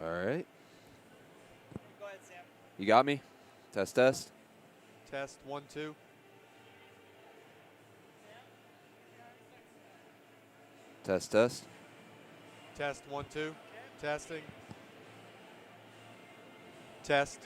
All right. Go ahead, Sam. You got me? Test, test. Test, 1, 2. Test, test. Test, 1, 2. Testing. Test.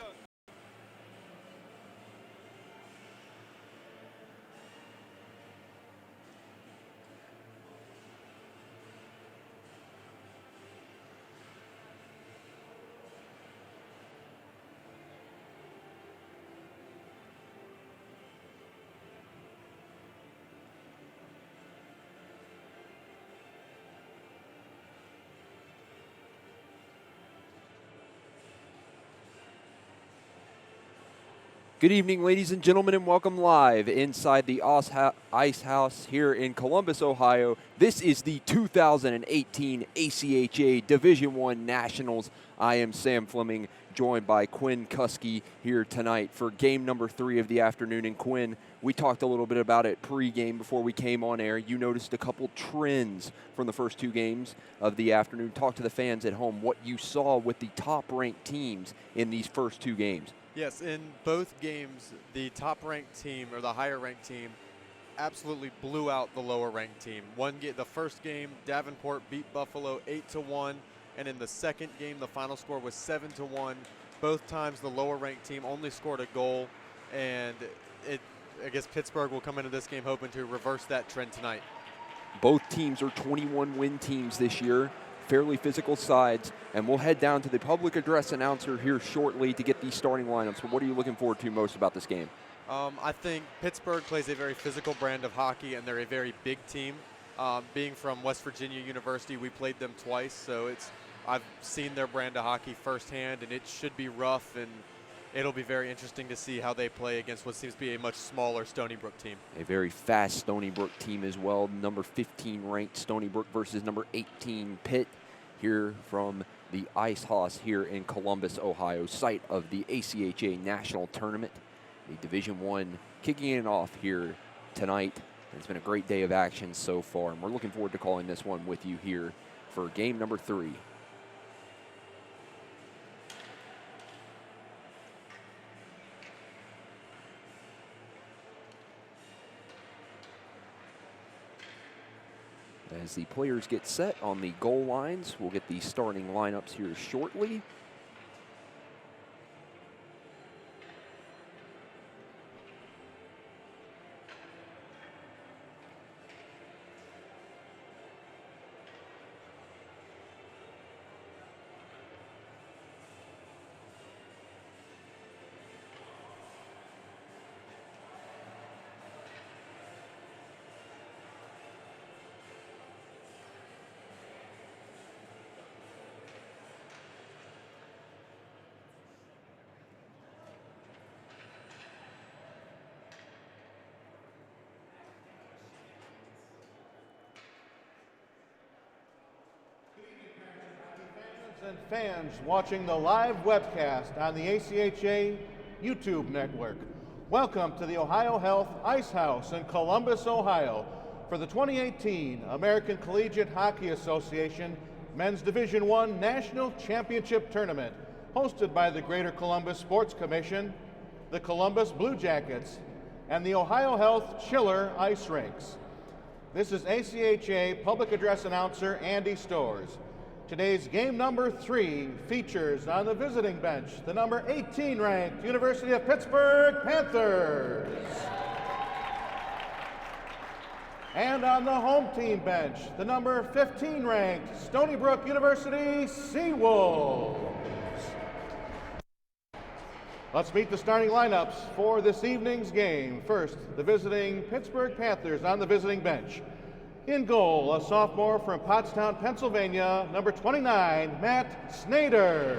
Good evening, ladies and gentlemen, and welcome live inside the Ice House here in Columbus, Ohio. This is the 2018 ACHA Division I Nationals. I am Sam Fleming, joined by Quinn Kuski here tonight for game number 3 of the afternoon. And Quinn, we talked a little bit about it pre-game before we came on air. You noticed a couple trends from the first 2 games of the afternoon. Talk to the fans at home what you saw with the top-ranked teams in these first 2 games. Yes, in both games, the top-ranked team or the higher-ranked team absolutely blew out the lower-ranked team. The first game, Davenport beat Buffalo 8-1, and in the second game, the final score was 7-1. Both times, the lower-ranked team only scored a goal, and I guess Pittsburgh will come into this game hoping to reverse that trend tonight. Both teams are 21-win teams this year. Fairly physical sides, and we'll head down to the public address announcer here shortly to get these starting lineups. So what are you looking forward to most about this game? I think Pittsburgh plays a very physical brand of hockey, and they're a very big team. Being from West Virginia University, we played them twice, so I've seen their brand of hockey firsthand, and it should be rough, and it'll be very interesting to see how they play against what seems to be a much smaller Stony Brook team. A very fast Stony Brook team as well. Number 15 ranked Stony Brook versus number 18 Pitt here from the Ice House here in Columbus, Ohio, site of the ACHA National Tournament. The Division I kicking it off here tonight. It's been a great day of action so far, and we're looking forward to calling this one with you here for game number 3. As the players get set on the goal lines, we'll get the starting lineups here shortly. And fans watching the live webcast on the ACHA YouTube network. Welcome to the Ohio Health Ice House in Columbus, Ohio for the 2018 American Collegiate Hockey Association Men's Division I National Championship Tournament, hosted by the Greater Columbus Sports Commission, the Columbus Blue Jackets, and the Ohio Health Chiller Ice Rinks. This is ACHA Public Address Announcer Andy Storrs. Today's game number 3 features on the visiting bench the number 18 ranked University of Pittsburgh Panthers. And on the home team bench, the number 15 ranked Stony Brook University Seawolves. Let's meet the starting lineups for this evening's game. First, the visiting Pittsburgh Panthers on the visiting bench. In goal, a sophomore from Pottstown, Pennsylvania, number 29, Matt Snyder.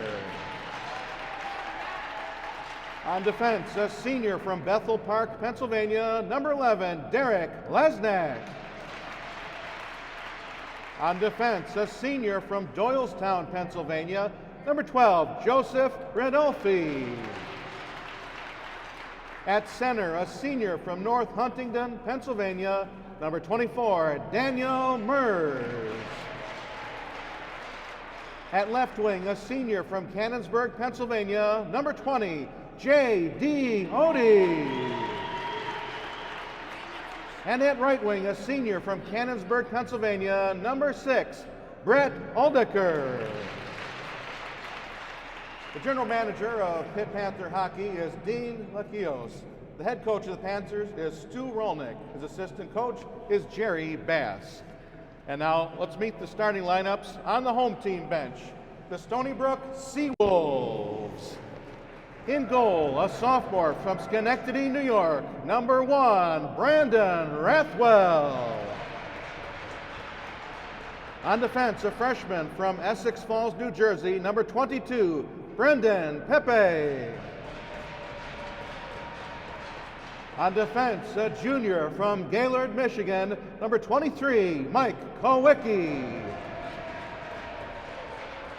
On defense, a senior from Bethel Park, Pennsylvania, number 11, Derek Lesnack. On defense, a senior from Doylestown, Pennsylvania, number 12, Joseph Ranolfi. At center, a senior from North Huntingdon, Pennsylvania, number 24, Daniel Mers. At left wing, a senior from Canonsburg, Pennsylvania, number 20, J.D. Odie. And at right wing, a senior from Canonsburg, Pennsylvania, number 6, Brett Aldecker. The general manager of Pitt Panther hockey is Dean Lakios. The head coach of the Panthers is Stu Rolnick. His assistant coach is Jerry Bass. And now let's meet the starting lineups on the home team bench. The Stony Brook Seawolves. In goal, a sophomore from Schenectady, New York, number 1, Brandon Rathwell. On defense, a freshman from Essex Falls, New Jersey, number 22, Brendan Pepe. On defense, a junior from Gaylord, Michigan, number 23, Mike Kowicki.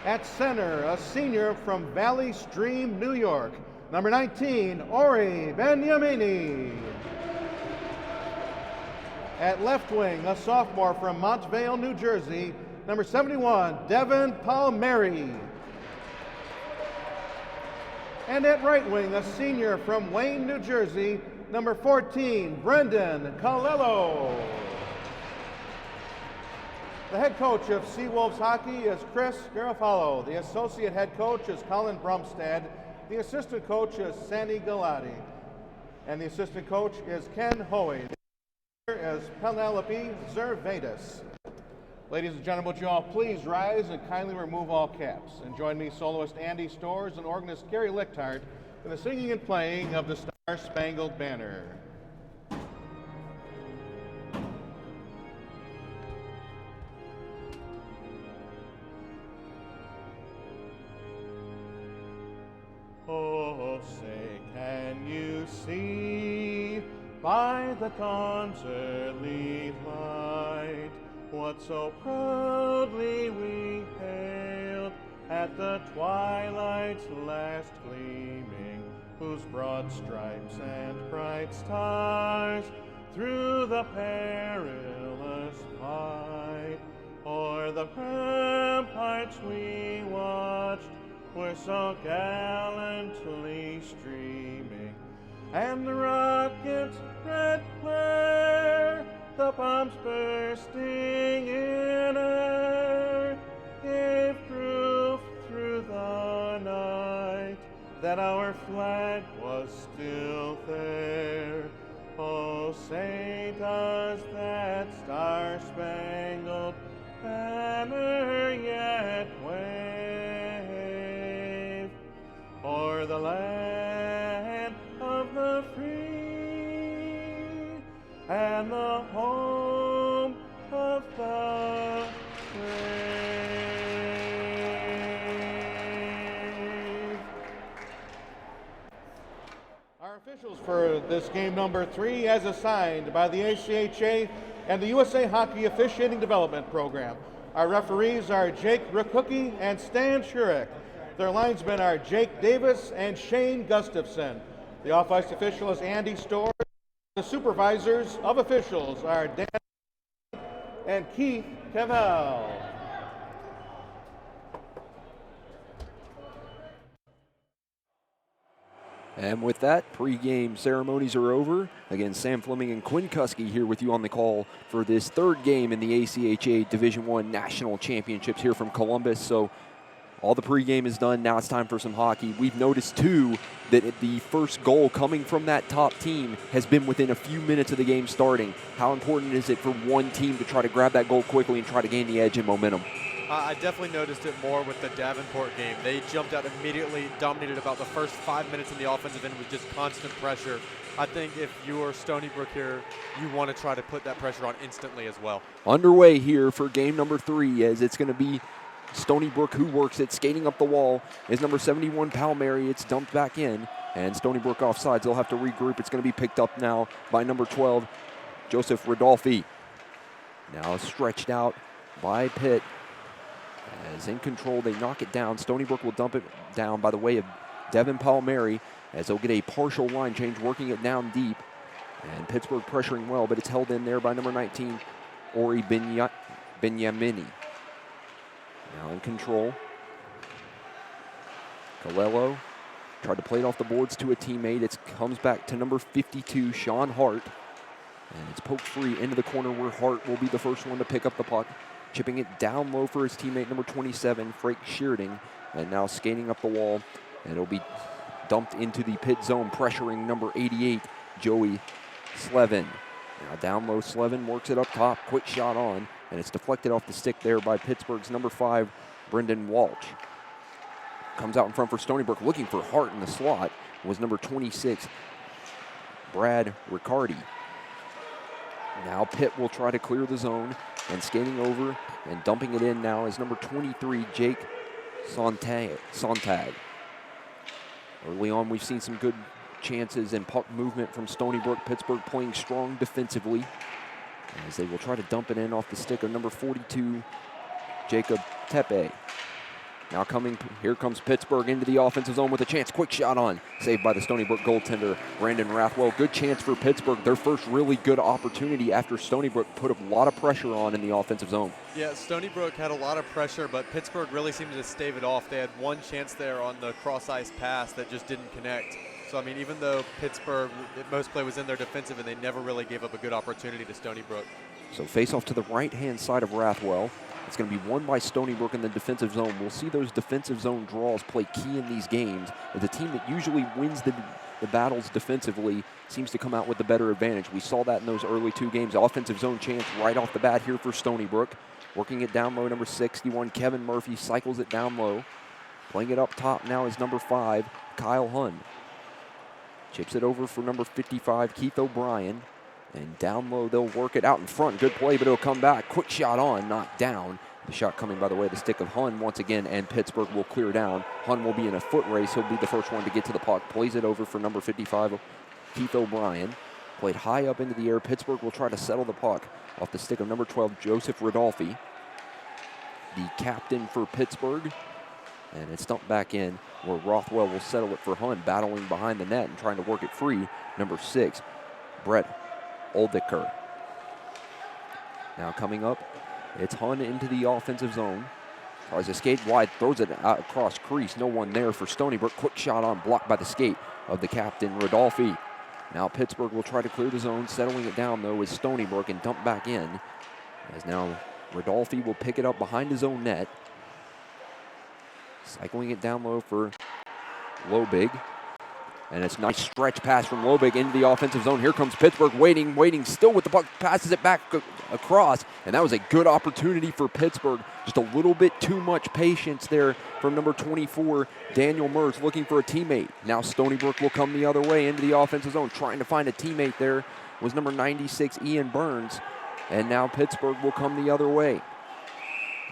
At center, a senior from Valley Stream, New York, number 19, Ori Benyamini. At left wing, a sophomore from Montvale, New Jersey, number 71, Devin Palmieri. And at right wing, a senior from Wayne, New Jersey, number 14, Brendan Colello. The head coach of Seawolves hockey is Chris Garofalo. The associate head coach is Colin Brumstad. The assistant coach is Sandy Galati. And the assistant coach is Ken Hoey. The manager is Penelope Zervadis. Ladies and gentlemen, would you all please rise and kindly remove all caps and join me, soloist Andy Storrs and organist Gary Lichthart, in the singing and playing of the Star-Spangled Banner. Oh, say, can you see by the dawn's early light what so proudly we hailed at the twilight's last gleaming, whose broad stripes and bright stars through the perilous fight o'er the ramparts we watched were so gallantly streaming, and the rocket's red glare, the bombs bursting in air, gave proof through the night that our flag was still there. Oh, say does that star-spangled banner yet wave o'er the land of the free and the home of the brave. Our officials for this game number 3, as assigned by the ACHA and the USA Hockey Officiating Development Program. Our referees are Jake Rikucki and Stan Shurek. Their linesmen are Jake Davis and Shane Gustafson. The off-ice official is Andy Storrs. The supervisors of officials are Dan and Keith Cavell. And with that, pregame ceremonies are over. Again, Sam Fleming and Quinn Kuski here with you on the call for this third game in the ACHA Division I National Championships here from Columbus. So all the pregame is done. Now it's time for some hockey. We've noticed, too, that the first goal coming from that top team has been within a few minutes of the game starting. How important is it for one team to try to grab that goal quickly and try to gain the edge and momentum? I definitely noticed it more with the Davenport game. They jumped out immediately, dominated about the first 5 minutes in the offensive end with just constant pressure. I think if you're Stony Brook here, you want to try to put that pressure on instantly as well. Underway here for game number 3, as it's going to be Stony Brook who works it. Skating up the wall is number 71, Palmieri. It's dumped back in, and Stony Brook offsides. They'll have to regroup. It's going to be picked up now by number 12, Joseph Rodolfi. Now stretched out by Pitt. As in control, they knock it down. Stony Brook will dump it down by the way of Devin Palmieri, as they'll get a partial line change, working it down deep. And Pittsburgh pressuring well, but it's held in there by number 19, Ori Benyamini. Now in control, Colello tried to play it off the boards to a teammate. It comes back to number 52, Sean Hart. And it's poked free into the corner where Hart will be the first one to pick up the puck. Chipping it down low for his teammate, number 27, Frank Shearding. And now skating up the wall. And it'll be dumped into the pit zone, pressuring number 88, Joey Slevin. Now down low, Slevin works it up top. Quick shot on. And it's deflected off the stick there by Pittsburgh's number 5, Brendan Walsh. Comes out in front for Stony Brook, looking for Hart in the slot, was number 26, Brad Riccardi. Now Pitt will try to clear the zone, and skating over and dumping it in now is number 23, Jake Sontag. Early on, we've seen some good chances and puck movement from Stony Brook. Pittsburgh playing strong defensively, as they will try to dump it in off the stick of number 42, Jacob Tepe. Now here comes Pittsburgh into the offensive zone with a chance. Quick shot on, saved by the Stony Brook goaltender, Brandon Rathwell. Good chance for Pittsburgh, their first really good opportunity after Stony Brook put a lot of pressure on in the offensive zone. Yeah, Stony Brook had a lot of pressure, but Pittsburgh really seemed to stave it off. They had one chance there on the cross-ice pass that just didn't connect. So, I mean, even though Pittsburgh, most play was in their defensive, and they never really gave up a good opportunity to Stony Brook. So face off to the right-hand side of Rathwell. It's going to be won by Stony Brook in the defensive zone. We'll see those defensive zone draws play key in these games. As the team that usually wins the battles defensively seems to come out with the better advantage. We saw that in those early 2 games. Offensive zone chance right off the bat here for Stony Brook. Working it down low, number 61, Kevin Murphy cycles it down low. Playing it up top now is number 5, Kyle Hunn. Chips it over for number 55, Keith O'Brien. And down low, they'll work it out in front. Good play, but it'll come back. Quick shot on, knocked down. The shot coming, by the way, the stick of Hunn once again, and Pittsburgh will clear down. Hunn will be in a foot race. He'll be the first one to get to the puck. Plays it over for number 55, Keith O'Brien. Played high up into the air. Pittsburgh will try to settle the puck off the stick of number 12, Joseph Rodolfi, the captain for Pittsburgh. And it's dumped back in where Rothwell will settle it for Hunn, battling behind the net and trying to work it free. Number 6, Brett Oldiker. Now coming up, it's Hunn into the offensive zone. Tries to skate wide, throws it out across crease. No one there for Stony Brook. Quick shot on, blocked by the skate of the captain, Rodolfi. Now Pittsburgh will try to clear the zone. Settling it down, though, is Stony Brook and dumped back in. As now Rodolfi will pick it up behind his own net. Cycling it down low for Lobig. And it's a nice stretch pass from Lobig into the offensive zone. Here comes Pittsburgh, waiting, still with the puck, passes it back across. And that was a good opportunity for Pittsburgh. Just a little bit too much patience there from number 24, Daniel Merz, looking for a teammate. Now Stony Brook will come the other way into the offensive zone. Trying to find a teammate there was number 96, Ian Burns. And now Pittsburgh will come the other way.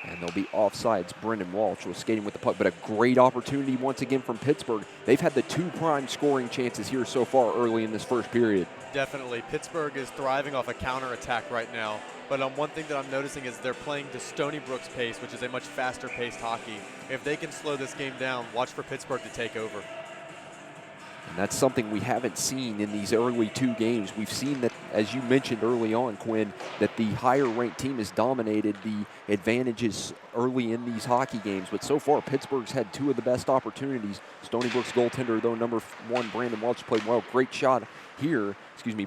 And there'll be offsides. Brendan Walsh was skating with the puck, but a great opportunity once again from Pittsburgh. They've had the 2 prime scoring chances here so far early in this first period. Definitely. Pittsburgh is thriving off a counterattack right now. But one thing that I'm noticing is they're playing to Stony Brook's pace, which is a much faster-paced hockey. If they can slow this game down, watch for Pittsburgh to take over. And that's something we haven't seen in these early 2 games. We've seen that, as you mentioned early on, Quinn, that the higher-ranked team has dominated the advantages early in these hockey games. But so far, Pittsburgh's had 2 of the best opportunities. Stony Brook's goaltender, though, number 1, Brandon Welch, played well. Great shot here,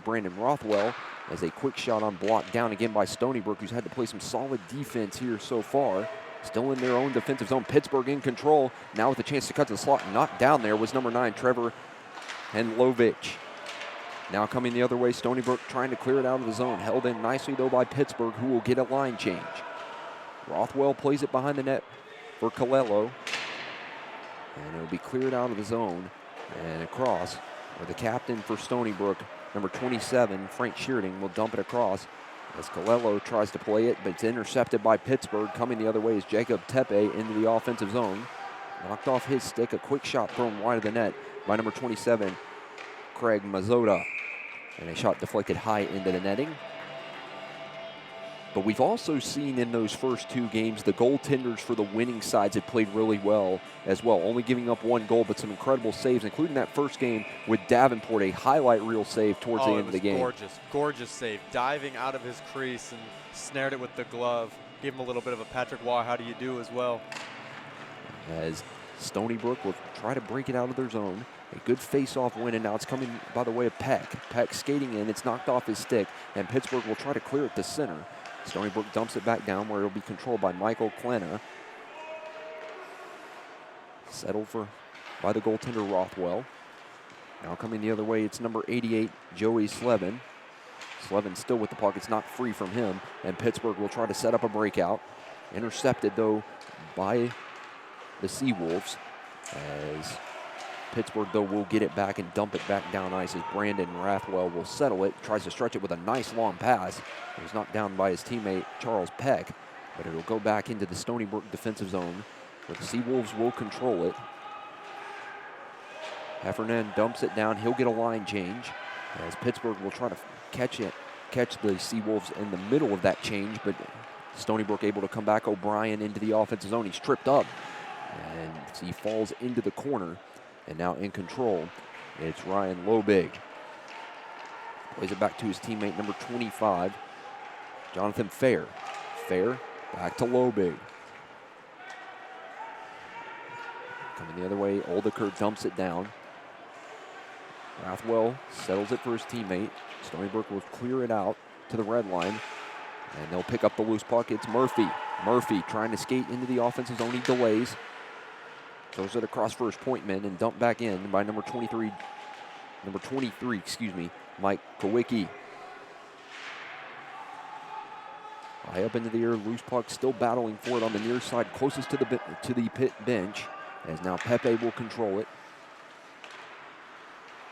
Brandon Rothwell, as a quick shot on block down again by Stony Brook, who's had to play some solid defense here so far. Still in their own defensive zone. Pittsburgh in control. Now with a chance to cut to the slot. Knocked down there was number 9, Trevor Henlovich. Now coming the other way, Stony Brook trying to clear it out of the zone. Held in nicely, though, by Pittsburgh, who will get a line change. Rothwell plays it behind the net for Colello. And it'll be cleared out of the zone and across, where the captain for Stony Brook, number 27, Frank Shearding, will dump it across as Colello tries to play it, but it's intercepted by Pittsburgh. Coming the other way is Jacob Tepe into the offensive zone. Knocked off his stick, a quick shot thrown wide of the net by number 27, Craig Mazzotta. And a shot deflected high into the netting. But we've also seen in those first 2 games, the goaltenders for the winning sides have played really well as well. Only giving up 1 goal, but some incredible saves, including that first game with Davenport, a highlight reel save towards the end of the game. Gorgeous save. Diving out of his crease and snared it with the glove. Gave him a little bit of a Patrick Waugh, how do you do as well. As Stony Brook will try to break it out of their zone. A good face-off win, and now it's coming by the way of Peck. Peck skating in, it's knocked off his stick, and Pittsburgh will try to clear it to center. Stony Brook dumps it back down where it'll be controlled by Michael Klena. Settled by the goaltender Rothwell. Now coming the other way, it's number 88, Joey Slevin. Slevin still with the puck. It's not free from him, and Pittsburgh will try to set up a breakout. Intercepted, though, by the Seawolves, as Pittsburgh, though, will get it back and dump it back down ice as Brandon Rathwell will settle it. Tries to stretch it with a nice long pass. It was knocked down by his teammate Charles Peck, but it'll go back into the Stony Brook defensive zone where the Seawolves will control it. Heffernan dumps it down. He'll get a line change as Pittsburgh will try to catch the Seawolves in the middle of that change, but Stony Brook able to come back. O'Brien into the offensive zone. He's tripped up, and he falls into the corner. And now in control, it's Ryan Lobig. Plays it back to his teammate, number 25, Jonathan Fair. Fair back to Lobig. Coming the other way, Oldeker dumps it down. Rathwell settles it for his teammate. Stony Brook will clear it out to the red line, and they'll pick up the loose puck. It's Murphy. Murphy trying to skate into the offensive zone. He delays. Throws it across for his point man and dumped back in by number 23, Mike Kowicki. High up into the air, loose puck, still battling for it on the near side, closest to the pit bench, as now Pepe will control it.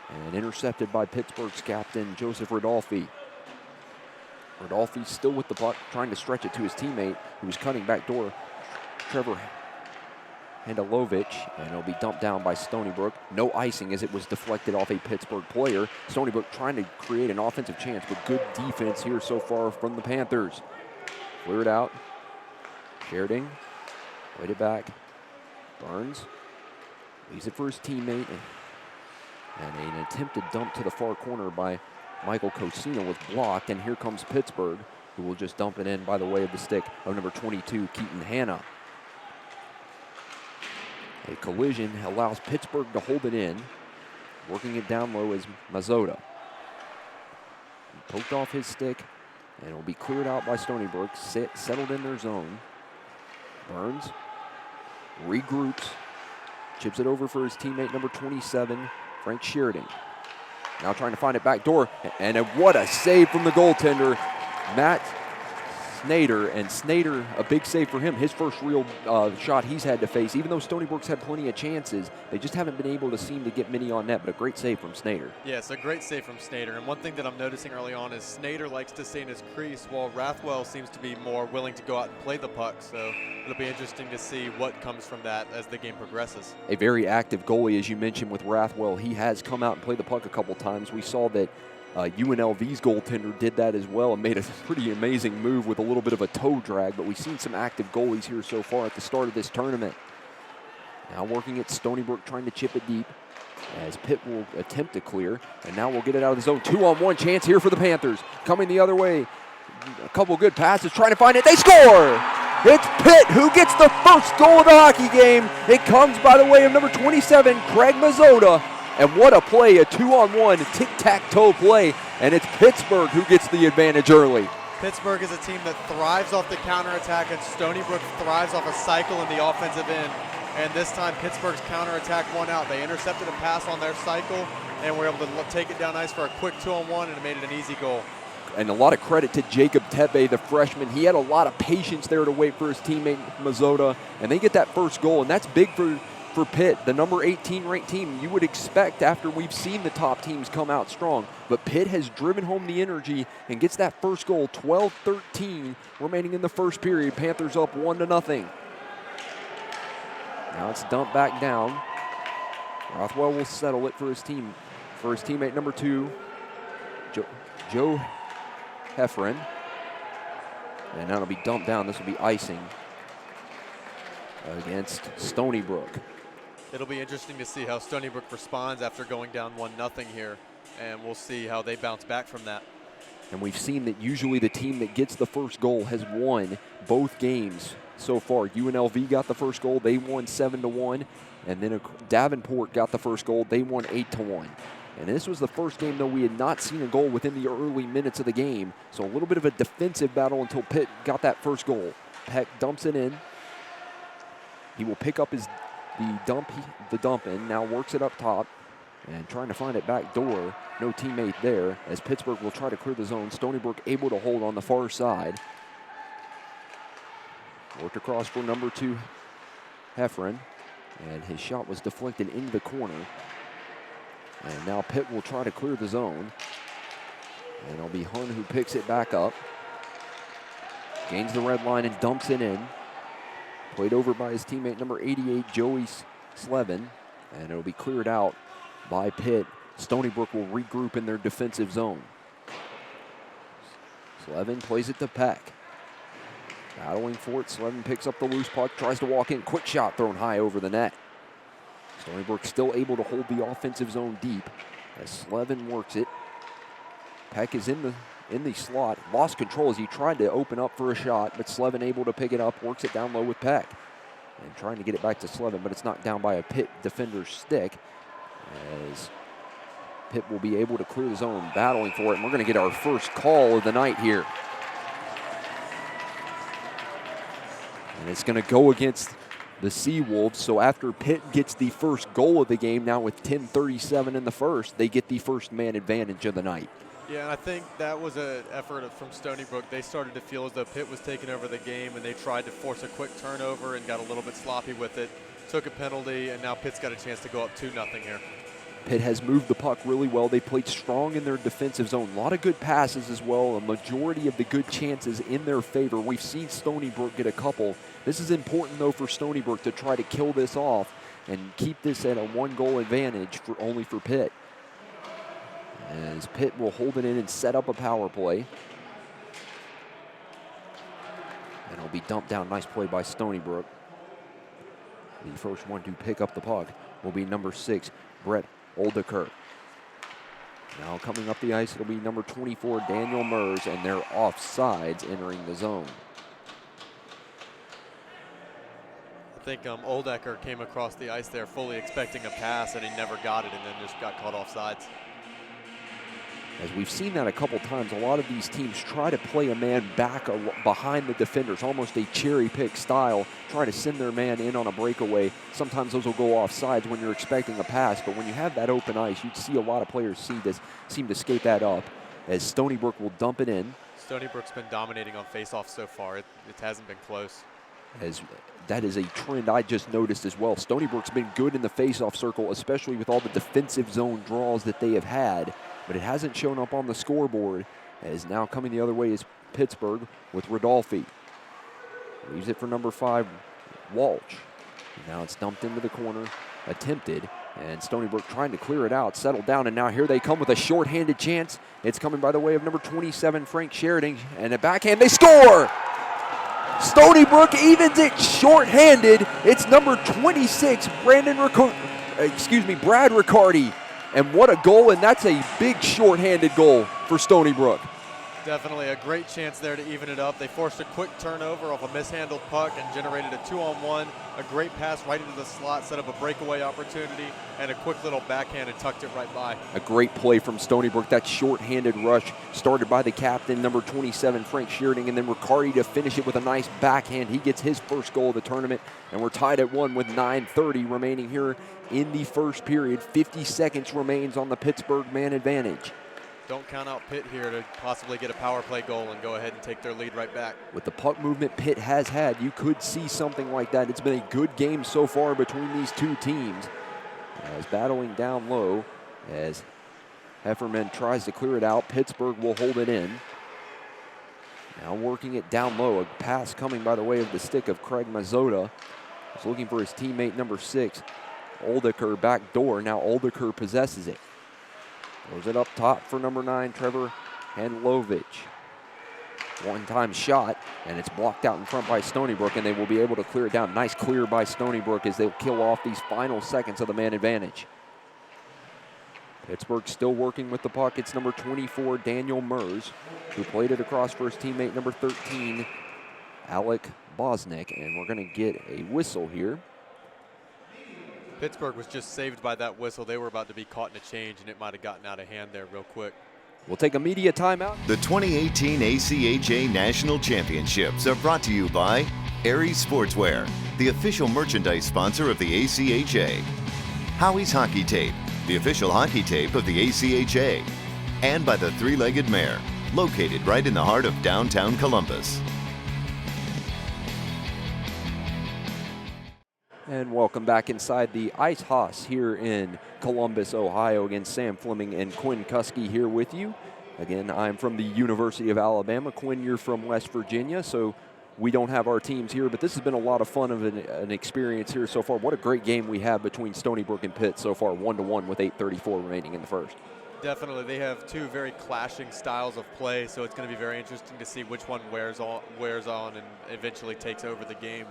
And intercepted by Pittsburgh's captain, Joseph Rodolfi. Rodolfi still with the puck, trying to stretch it to his teammate, who was cutting back door, Trevor Handelovich, and it'll be dumped down by Stony Brook. No icing as it was deflected off a Pittsburgh player. Stony Brook trying to create an offensive chance, but good defense here so far from the Panthers. Clear it out. Sheridan, played it back. Burns leaves it for his teammate, and an attempted dump to the far corner by Michael Cosino was blocked, and here comes Pittsburgh, who will just dump it in by the way of the stick of number 22, Keaton Hanna. A collision allows Pittsburgh to hold it in. Working it down low is Mazzotta. Poked off his stick, and it will be cleared out by Stony Brook, settled in their zone. Burns regroups, chips it over for his teammate, number 27, Frank Sheridan. Now trying to find it back door, and what a save from the goaltender, Matt Snyder. And Snyder, a big save for him, his first real shot he's had to face. Even though Stony Brook's had plenty of chances, they just haven't been able to seem to get many on net, but a great save from Snyder. Yes, a great save from Snyder. And one thing that I'm noticing early on is Snyder likes to stay in his crease, while Rathwell seems to be more willing to go out and play the puck. So it'll be interesting to see what comes from that as the game progresses. A very active goalie, as you mentioned, with Rathwell. He has come out and played the puck a couple times. We saw that UNLV's goaltender did that as well and made a pretty amazing move with a little bit of a toe drag, but we've seen some active goalies here so far at the start of this tournament. Now working at Stony Brook, trying to chip it deep as Pitt will attempt to clear, and now we'll get it out of the zone. 2-on-1 chance here for the Panthers. Coming the other way, a couple good passes, trying to find it. They score! It's Pitt who gets the first goal of the hockey game. It comes by the way of number 27, Craig Mazzotta. And what a play, a 2-on-1 tic-tac-toe play, and it's Pittsburgh who gets the advantage early. Pittsburgh is a team that thrives off the counterattack, and Stony Brook thrives off a cycle in the offensive end. And this time, Pittsburgh's counterattack won out. They intercepted a pass on their cycle, and were able to take it down ice for a quick 2-on-1, and it made it an easy goal. And a lot of credit to Jacob Tepe, the freshman. He had a lot of patience there to wait for his teammate Mazzotta, and they get that first goal, and that's big for Pitt, the number 18 ranked team. You would expect after we've seen the top teams come out strong, but Pitt has driven home the energy and gets that first goal. 12-13 remaining in the first period. Panthers up 1-0. Now it's dumped back down. Rothwell will settle it for his teammate number 2, Joe Heffernan. And now it'll be dumped down. This will be icing against Stony Brook. It'll be interesting to see how Stony Brook responds after going down 1-0 here, and we'll see how they bounce back from that. And we've seen that usually the team that gets the first goal has won both games so far. UNLV got the first goal. They won 7-1. And then Davenport got the first goal. They won 8-1. And this was the first game, though, we had not seen a goal within the early minutes of the game. So a little bit of a defensive battle until Pitt got that first goal. Peck dumps it in. He will pick up the dump in. Now works it up top and trying to find it back door. No teammate there as Pittsburgh will try to clear the zone. Stony Brook able to hold on the far side. Worked across for number 2, Heffron. And his shot was deflected into the corner. And now Pitt will try to clear the zone. And it'll be Hun who picks it back up. Gains the red line and dumps it in. Played over by his teammate number 88, Joey Slevin. And it'll be cleared out by Pitt. Stony Brook will regroup in their defensive zone. Slevin plays it to Peck. Battling for it, Slevin picks up the loose puck, tries to walk in. Quick shot thrown high over the net. Stony Brook still able to hold the offensive zone deep as Slevin works it. Peck is in the slot. Lost control as he tried to open up for a shot, but Slevin able to pick it up, works it down low with Peck. And trying to get it back to Slevin, but it's knocked down by a Pitt defender's stick as Pitt will be able to clear the zone, battling for it. And we're going to get our first call of the night here. And it's going to go against the Seawolves. So after Pitt gets the first goal of the game, now with 10:37 in the first, they get the first man advantage of the night. Yeah, and I think that was an effort from Stony Brook. They started to feel as though Pitt was taking over the game, and they tried to force a quick turnover and got a little bit sloppy with it. Took a penalty, and now Pitt's got a chance to go up 2-0 here. Pitt has moved the puck really well. They played strong in their defensive zone. A lot of good passes as well. A majority of the good chances in their favor. We've seen Stony Brook get a couple. This is important, though, for Stony Brook to try to kill this off and keep this at a 1-goal advantage only for Pitt. As Pitt will hold it in and set up a power play. And it'll be dumped down. Nice play by Stony Brook. The first one to pick up the puck will be number 6, Brett Oldeker. Now coming up the ice, it'll be number 24, Daniel Mers, and they're offsides entering the zone. I think Oldeker came across the ice there fully expecting a pass, and he never got it, and then just got caught offsides. As we've seen that a couple times, a lot of these teams try to play a man back behind the defenders, almost a cherry pick style, trying to send their man in on a breakaway. Sometimes those will go offsides when you're expecting a pass, but when you have that open ice, you'd see a lot of players seem to skate that up as Stony Brook will dump it in. Stony Brook's been dominating on faceoffs so far. It hasn't been close. As that is a trend I just noticed as well. Stony Brook's been good in the faceoff circle, especially with all the defensive zone draws that they have had, but it hasn't shown up on the scoreboard. As now coming the other way is Pittsburgh with Rodolfi. Leaves it for number 5, Walsh. Now it's dumped into the corner, attempted, and Stony Brook trying to clear it out, settle down, and now here they come with a shorthanded chance. It's coming by the way of number 27, Frank Sheridan, and a backhand, they score! Stony Brook evens it shorthanded. It's number 26, Brad Riccardi. And what a goal, and that's a big shorthanded goal for Stony Brook. Definitely a great chance there to even it up. They forced a quick turnover off a mishandled puck and generated a 2-on-1. A great pass right into the slot, set up a breakaway opportunity, and a quick little backhand and tucked it right by. A great play from Stony Brook. That shorthanded rush started by the captain, number 27, Frank Sheridan, and then Riccardi to finish it with a nice backhand. He gets his first goal of the tournament, and we're tied at 1 with 9:30 remaining here in the first period. 50 seconds remains on the Pittsburgh man advantage. Don't count out Pitt here to possibly get a power play goal and go ahead and take their lead right back. With the puck movement Pitt has had, you could see something like that. It's been a good game so far between these two teams. As battling down low, as Hefferman tries to clear it out, Pittsburgh will hold it in. Now working it down low, a pass coming by the way of the stick of Craig Mazzota. He's looking for his teammate number 6, Oldeker, back door. Now Oldeker possesses it. Throws it up top for number 9, Trevor Handlovich. One-time shot, and it's blocked out in front by Stony Brook, and they will be able to clear it down. Nice clear by Stony Brook as they'll kill off these final seconds of the man advantage. Pittsburgh still working with the puck. It's number 24, Daniel Mers, who played it across for his teammate, number 13, Alec Bosnick. And we're going to get a whistle here. Pittsburgh was just saved by that whistle. They were about to be caught in a change, and it might have gotten out of hand there real quick. We'll take a media timeout. The 2018 ACHA National Championships are brought to you by Aries Sportswear, the official merchandise sponsor of the ACHA. Howie's Hockey Tape, the official hockey tape of the ACHA. And by the Three-Legged Mare, located right in the heart of downtown Columbus. And welcome back inside the Ice House here in Columbus, Ohio. Again, Sam Fleming and Quinn Kuski here with you. Again, I'm from the University of Alabama. Quinn, you're from West Virginia, so we don't have our teams here, but this has been a lot of fun of an experience here so far. What a great game we have between Stony Brook and Pitt so far, 1-1 with 8:34 remaining in the first. Definitely. They have two very clashing styles of play, so it's going to be very interesting to see which one wears on and eventually takes over the game,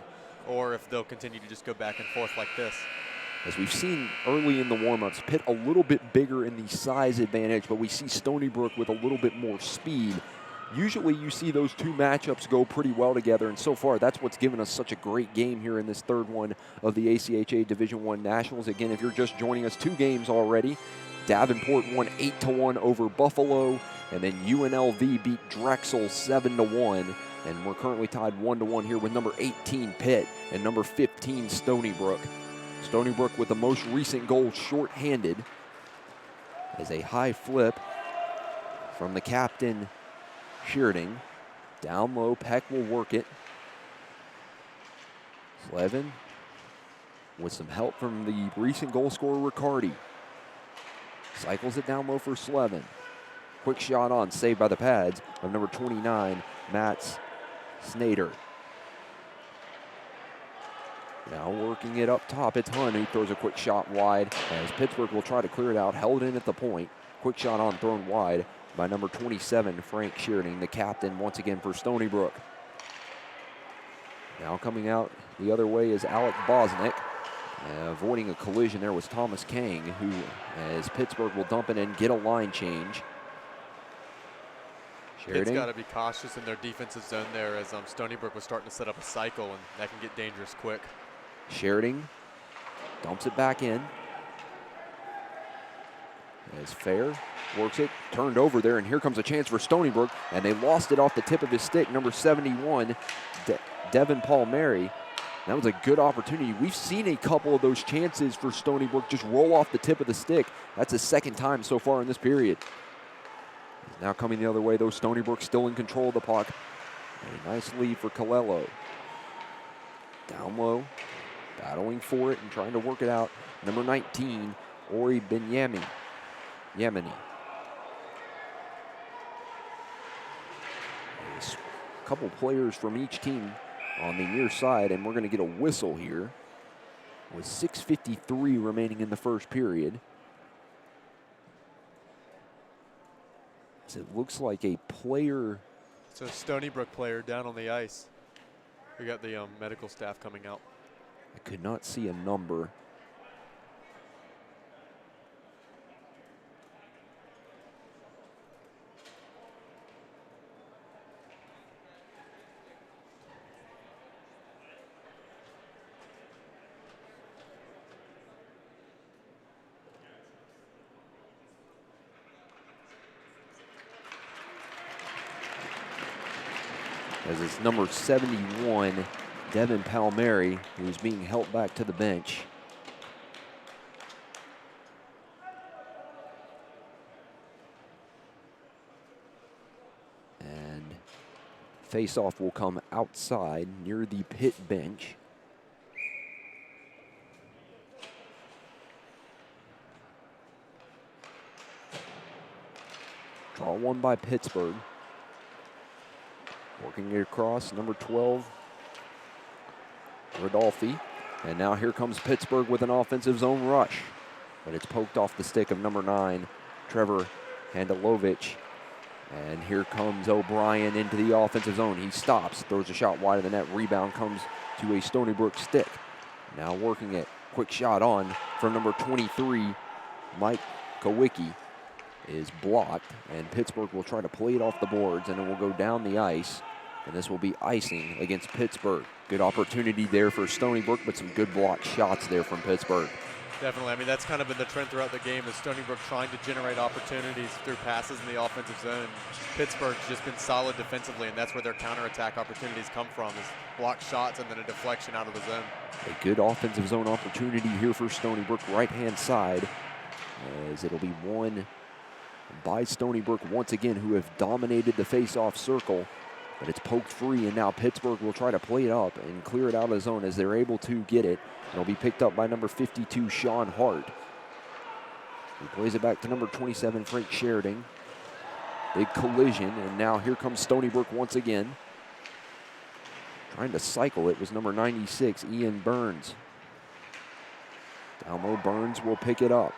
or if they'll continue to just go back and forth like this. As we've seen early in the warm-ups, Pitt a little bit bigger in the size advantage, but we see Stony Brook with a little bit more speed. Usually you see those two matchups go pretty well together, and so far that's what's given us such a great game here in this third one of the ACHA Division I Nationals. Again, if you're just joining us, 2 games already. Davenport won 8-1 over Buffalo, and then UNLV beat Drexel 7-1. And we're currently tied 1-1 here with number 18 Pitt and number 15 Stony Brook. Stony Brook with the most recent goal shorthanded as a high flip from the captain Shearding. Down low, Peck will work it. Slevin with some help from the recent goal scorer Riccardi. Cycles it down low for Slevin. Quick shot on, saved by the pads of number 29, Mats Snader. Now working it up top, it's Hunt who throws a quick shot wide as Pittsburgh will try to clear it out, held in at the point. Quick shot on, thrown wide by number 27, Frank Shearding, the captain once again for Stony Brook. Now coming out the other way is Alec Bosnick. Avoiding a collision there was Thomas Kang, who, as Pittsburgh will dump it and get a line change. Pitt's got to be cautious in their defensive zone there as Stony Brook was starting to set up a cycle, and that can get dangerous quick. Sheridan dumps it back in. As Fair works it, turned over there, and here comes a chance for Stony Brook, and they lost it off the tip of his stick. Number 71, Devin Palmieri. That was a good opportunity. We've seen a couple of those chances for Stony Brook just roll off the tip of the stick. That's the second time so far in this period. Now coming the other way, though, Stony Brook still in control of the puck. A nice lead for Colello. Down low, battling for it and trying to work it out. Number 19, Ori Yemeni. A couple players from each team on the near side, and we're going to get a whistle here with 6:53 remaining in the first period. As it looks like a player. It's a Stony Brook player down on the ice. We got the medical staff coming out. I could not see a number. As it's number 71, Devin Palmieri, who's being helped back to the bench. And face-off will come outside near the Pitt bench. Draw one by Pittsburgh. Working it across, number 12, Rodolfi. And now here comes Pittsburgh with an offensive zone rush. But it's poked off the stick of number 9, Trevor Handelovich. And here comes O'Brien into the offensive zone. He stops, throws a shot wide of the net. Rebound comes to a Stony Brook stick. Now working it. Quick shot on from number 23, Mike Kowicki is blocked, and Pittsburgh will try to play it off the boards, and it will go down the ice, and this will be icing against Pittsburgh. Good opportunity there for Stony Brook, but some good block shots there from Pittsburgh. Definitely. I mean, that's kind of been the trend throughout the game, is Stony Brook trying to generate opportunities through passes in the offensive zone. Pittsburgh's just been solid defensively, and that's where their counterattack opportunities come from, is block shots and then a deflection out of the zone. A good offensive zone opportunity here for Stony Brook, right-hand side, as it'll be won by Stony Brook once again, who have dominated the face-off circle, but it's poked free, and now Pittsburgh will try to play it up and clear it out of the zone as they're able to get it. It'll be picked up by number 52, Sean Hart. He plays it back to number 27, Frank Sheridan. Big collision, and now here comes Stony Brook once again. Trying to cycle it was number 96, Ian Burns. Down low, Burns will pick it up.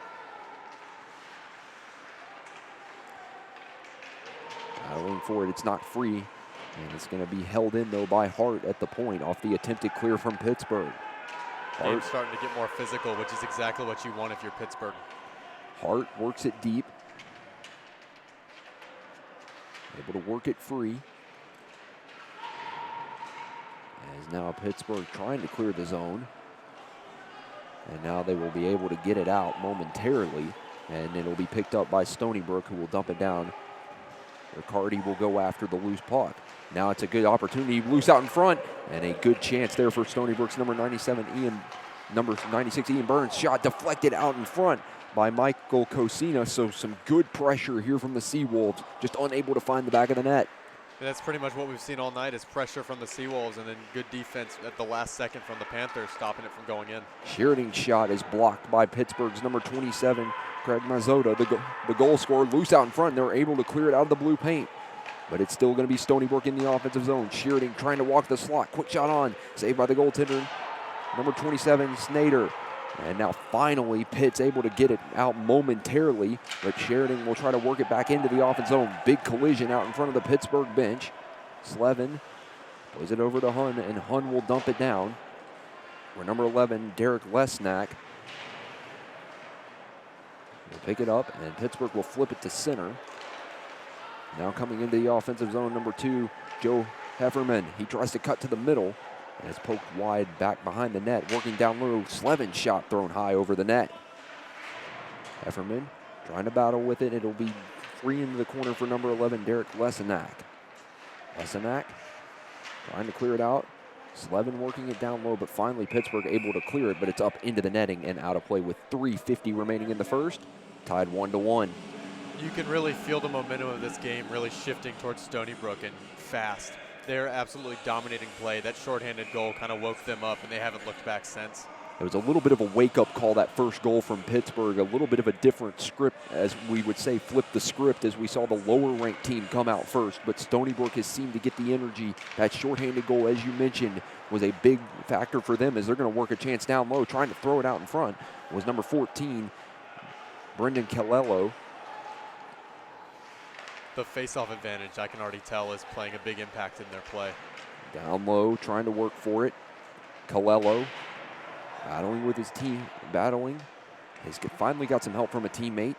Battling for it, it's not free, and it's going to be held in though by Hart at the point off the attempted clear from Pittsburgh. Game's starting to get more physical, which is exactly what you want if you're Pittsburgh. Hart works it deep. Able to work it free. As now Pittsburgh trying to clear the zone. And now they will be able to get it out momentarily. And it'll be picked up by Stony Brook, who will dump it down. Riccardi will go after the loose puck. Now it's a good opportunity, loose out in front, and a good chance there for Stony Brook's number 96, Ian Burns. Shot deflected out in front by Michael Cosina, so some good pressure here from the Seawolves, just unable to find the back of the net. That's pretty much what we've seen all night, is pressure from the Seawolves and then good defense at the last second from the Panthers, stopping it from going in. Sheridan's shot is blocked by Pittsburgh's number 27, Craig Mazzota, the goal scorer, loose out in front. They're able to clear it out of the blue paint. But it's still going to be Stony Brook in the offensive zone. Sheridan trying to walk the slot. Quick shot on. Saved by the goaltender, number 27, Snyder. And now finally Pitt's able to get it out momentarily. But Sheridan will try to work it back into the offensive zone. Big collision out in front of the Pittsburgh bench. Slevin plays it over to Hun, and Hun will dump it down. Where number 11, Derek Lesnack, will pick it up, and Pittsburgh will flip it to center. Now coming into the offensive zone, number 2, Joe Hefferman. He tries to cut to the middle, and it's poked wide back behind the net. Working down low, Slevin's shot thrown high over the net. Hefferman trying to battle with it. It'll be free into the corner for number 11, Derek Lesnack. Lesnack trying to clear it out. Slevin working it down low, but finally Pittsburgh able to clear it, but it's up into the netting and out of play with 3:50 remaining in the first. Tied 1-1. You can really feel the momentum of this game really shifting towards Stony Brook, and fast. They're absolutely dominating play. That shorthanded goal kind of woke them up, and they haven't looked back since. It was a little bit of a wake-up call, that first goal from Pittsburgh. A little bit of a different script, as we would say, flip the script, as we saw the lower-ranked team come out first. But Stony Brook has seemed to get the energy. That shorthanded goal, as you mentioned, was a big factor for them, as they're going to work a chance down low. Trying to throw it out in front was number 14, Brendan Calello. The face-off advantage, I can already tell, is playing a big impact in their play. Down low, trying to work for it. Calello battling with his team, He's finally got some help from a teammate.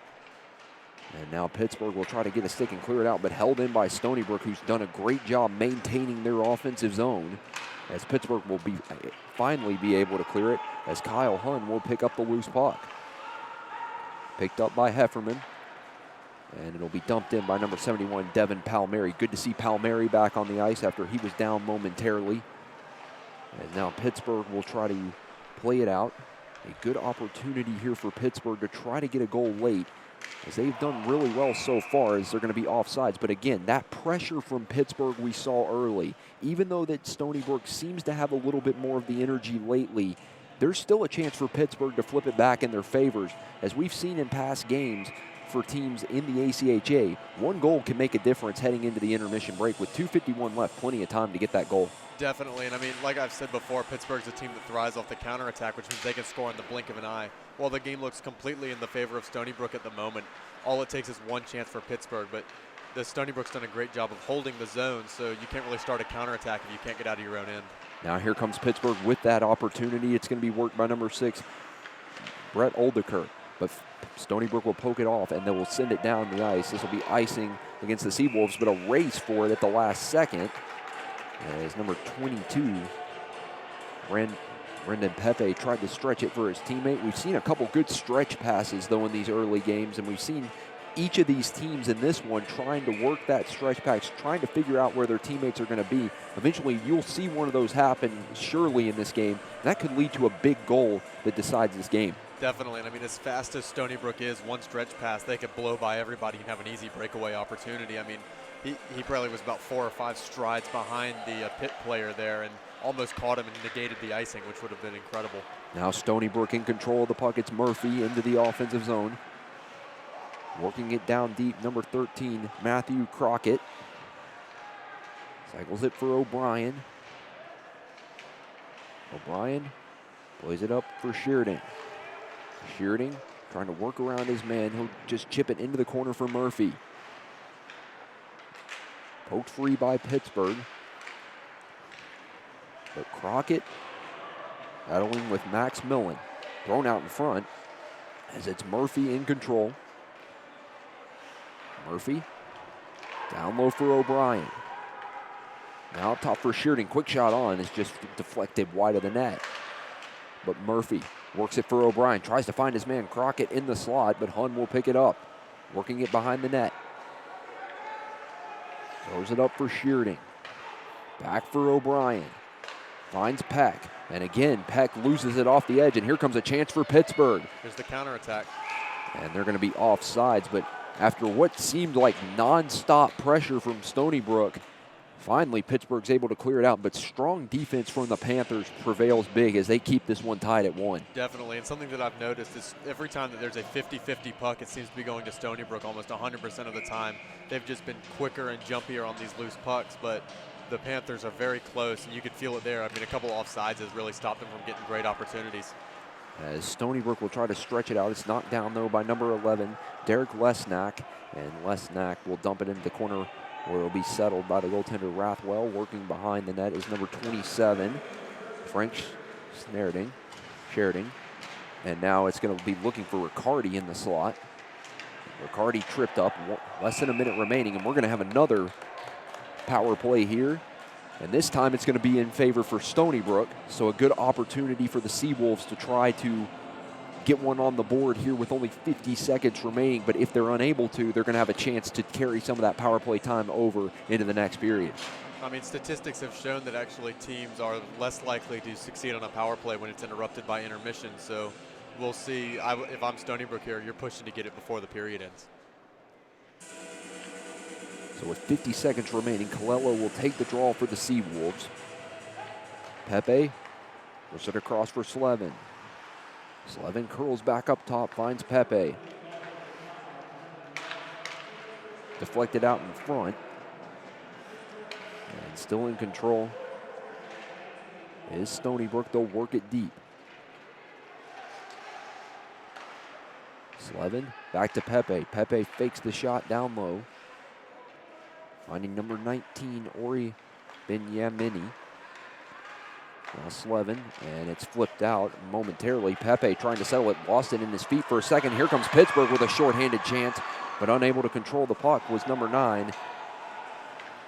And now Pittsburgh will try to get a stick and clear it out, but held in by Stony Brook, who's done a great job maintaining their offensive zone. As Pittsburgh will finally be able to clear it, as Kyle Hun will pick up the loose puck. Picked up by Hefferman. And it'll be dumped in by number 71, Devin Palmieri. Good to see Palmieri back on the ice after he was down momentarily. And now Pittsburgh will try to play it out. A good opportunity here for Pittsburgh to try to get a goal late, as they've done really well so far, as they're going to be offsides. But again, that pressure from Pittsburgh we saw early, even though that Stony Brook seems to have a little bit more of the energy lately, there's still a chance for Pittsburgh to flip it back in their favors. As we've seen in past games for teams in the ACHA, one goal can make a difference heading into the intermission break. With 2:51 left, plenty of time to get that goal. Definitely, and I mean, like I've said before, Pittsburgh's a team that thrives off the counterattack, which means they can score in the blink of an eye. While the game looks completely in the favor of Stony Brook at the moment, all it takes is one chance for Pittsburgh, but the Stony Brook's done a great job of holding the zone, so you can't really start a counterattack if you can't get out of your own end. Now here comes Pittsburgh with that opportunity. It's going to be worked by number 6, Brett Oldeker. but Stony Brook will poke it off, and they will send it down the ice. This will be icing against the Seawolves, but a race for it at the last second. As number 22, Brendan Pepe, tried to stretch it for his teammate. We've seen a couple good stretch passes, though, in these early games, and we've seen each of these teams in this one trying to work that stretch pass, trying to figure out where their teammates are going to be. Eventually, you'll see one of those happen surely in this game. That could lead to a big goal that decides this game. Definitely, and I mean, as fast as Stony Brook is, one stretch pass, they could blow by everybody and have an easy breakaway opportunity. I mean, he probably was about 4 or 5 strides behind the Pitt player there and almost caught him and negated the icing, which would have been incredible. Now Stony Brook in control of the puck. It's Murphy into the offensive zone. Working it down deep, number 13, Matthew Crockett. Cycles it for O'Brien. O'Brien plays it up for Shearding. Shearding trying to work around his man. He'll just chip it into the corner for Murphy. Poked free by Pittsburgh. But Crockett battling with Max Millen. Thrown out in front as it's Murphy in control. Murphy down low for O'Brien. Now up top for Shearding. Quick shot on. It's just deflected wide of the net. But Murphy works it for O'Brien. Tries to find his man Crockett in the slot, but Hun will pick it up. Working it behind the net. Throws it up for Shearding. Back for O'Brien. Finds Peck. And again, Peck loses it off the edge. And here comes a chance for Pittsburgh. Here's the counterattack. And they're going to be offsides. But after what seemed like nonstop pressure from Stony Brook, finally Pittsburgh's able to clear it out. But strong defense from the Panthers prevails big as they keep this one tied at 1. Definitely, and something that I've noticed is every time that there's a 50-50 puck, it seems to be going to Stony Brook almost 100% of the time. They've just been quicker and jumpier on these loose pucks, but the Panthers are very close, and you could feel it there. I mean, a couple offsides has really stopped them from getting great opportunities. As Stony Brook will try to stretch it out. It's knocked down, though, by number 11, Derek Lesnack. And Lesnack will dump it into the corner where it will be settled by the goaltender Rathwell. Working behind the net is number 27, Frank Sheridan. And now it's going to be looking for Riccardi in the slot. Riccardi tripped up, less than a minute remaining, and we're going to have another power play here. And this time it's going to be in favor for Stony Brook. So a good opportunity for the Seawolves to try to get one on the board here with only 50 seconds remaining. But if they're unable to, they're going to have a chance to carry some of that power play time over into the next period. I mean, statistics have shown that actually teams are less likely to succeed on a power play when it's interrupted by intermission. So we'll see. If I'm Stony Brook here, you're pushing to get it before the period ends. So with 50 seconds remaining, Colello will take the draw for the Seawolves. Pepe puts it across for Slevin. Slevin curls back up top, finds Pepe. Deflected out in front. And still in control is Stony Brook. They'll work it deep. Slevin back to Pepe. Pepe fakes the shot down low. Finding number 19, Ori Benyamini. Now Slevin, and it's flipped out momentarily. Pepe trying to settle it, lost it in his feet for a second. Here comes Pittsburgh with a shorthanded chance, but unable to control the puck was number 9,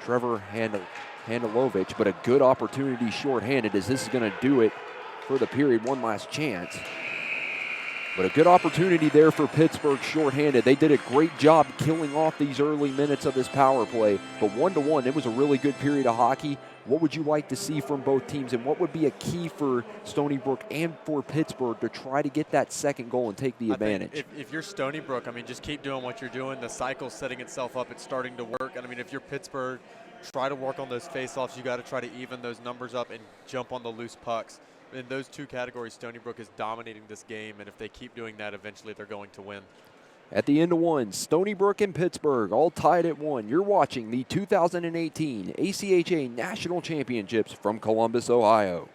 Trevor Handelovich. But a good opportunity shorthanded, as this is going to do it for the period. One last chance. But a good opportunity there for Pittsburgh shorthanded. They did a great job killing off these early minutes of this power play. But 1-1, it was a really good period of hockey. What would you like to see from both teams, and what would be a key for Stony Brook and for Pittsburgh to try to get that second goal and take the advantage? If you're Stony Brook, I mean, just keep doing what you're doing. The cycle's setting itself up. It's starting to work. And I mean, if you're Pittsburgh, try to work on those faceoffs. You got to try to even those numbers up and jump on the loose pucks. In those two categories, Stony Brook is dominating this game, and if they keep doing that, eventually they're going to win. At the end of 1, Stony Brook and Pittsburgh all tied at 1. You're watching the 2018 ACHA National Championships from Columbus, Ohio.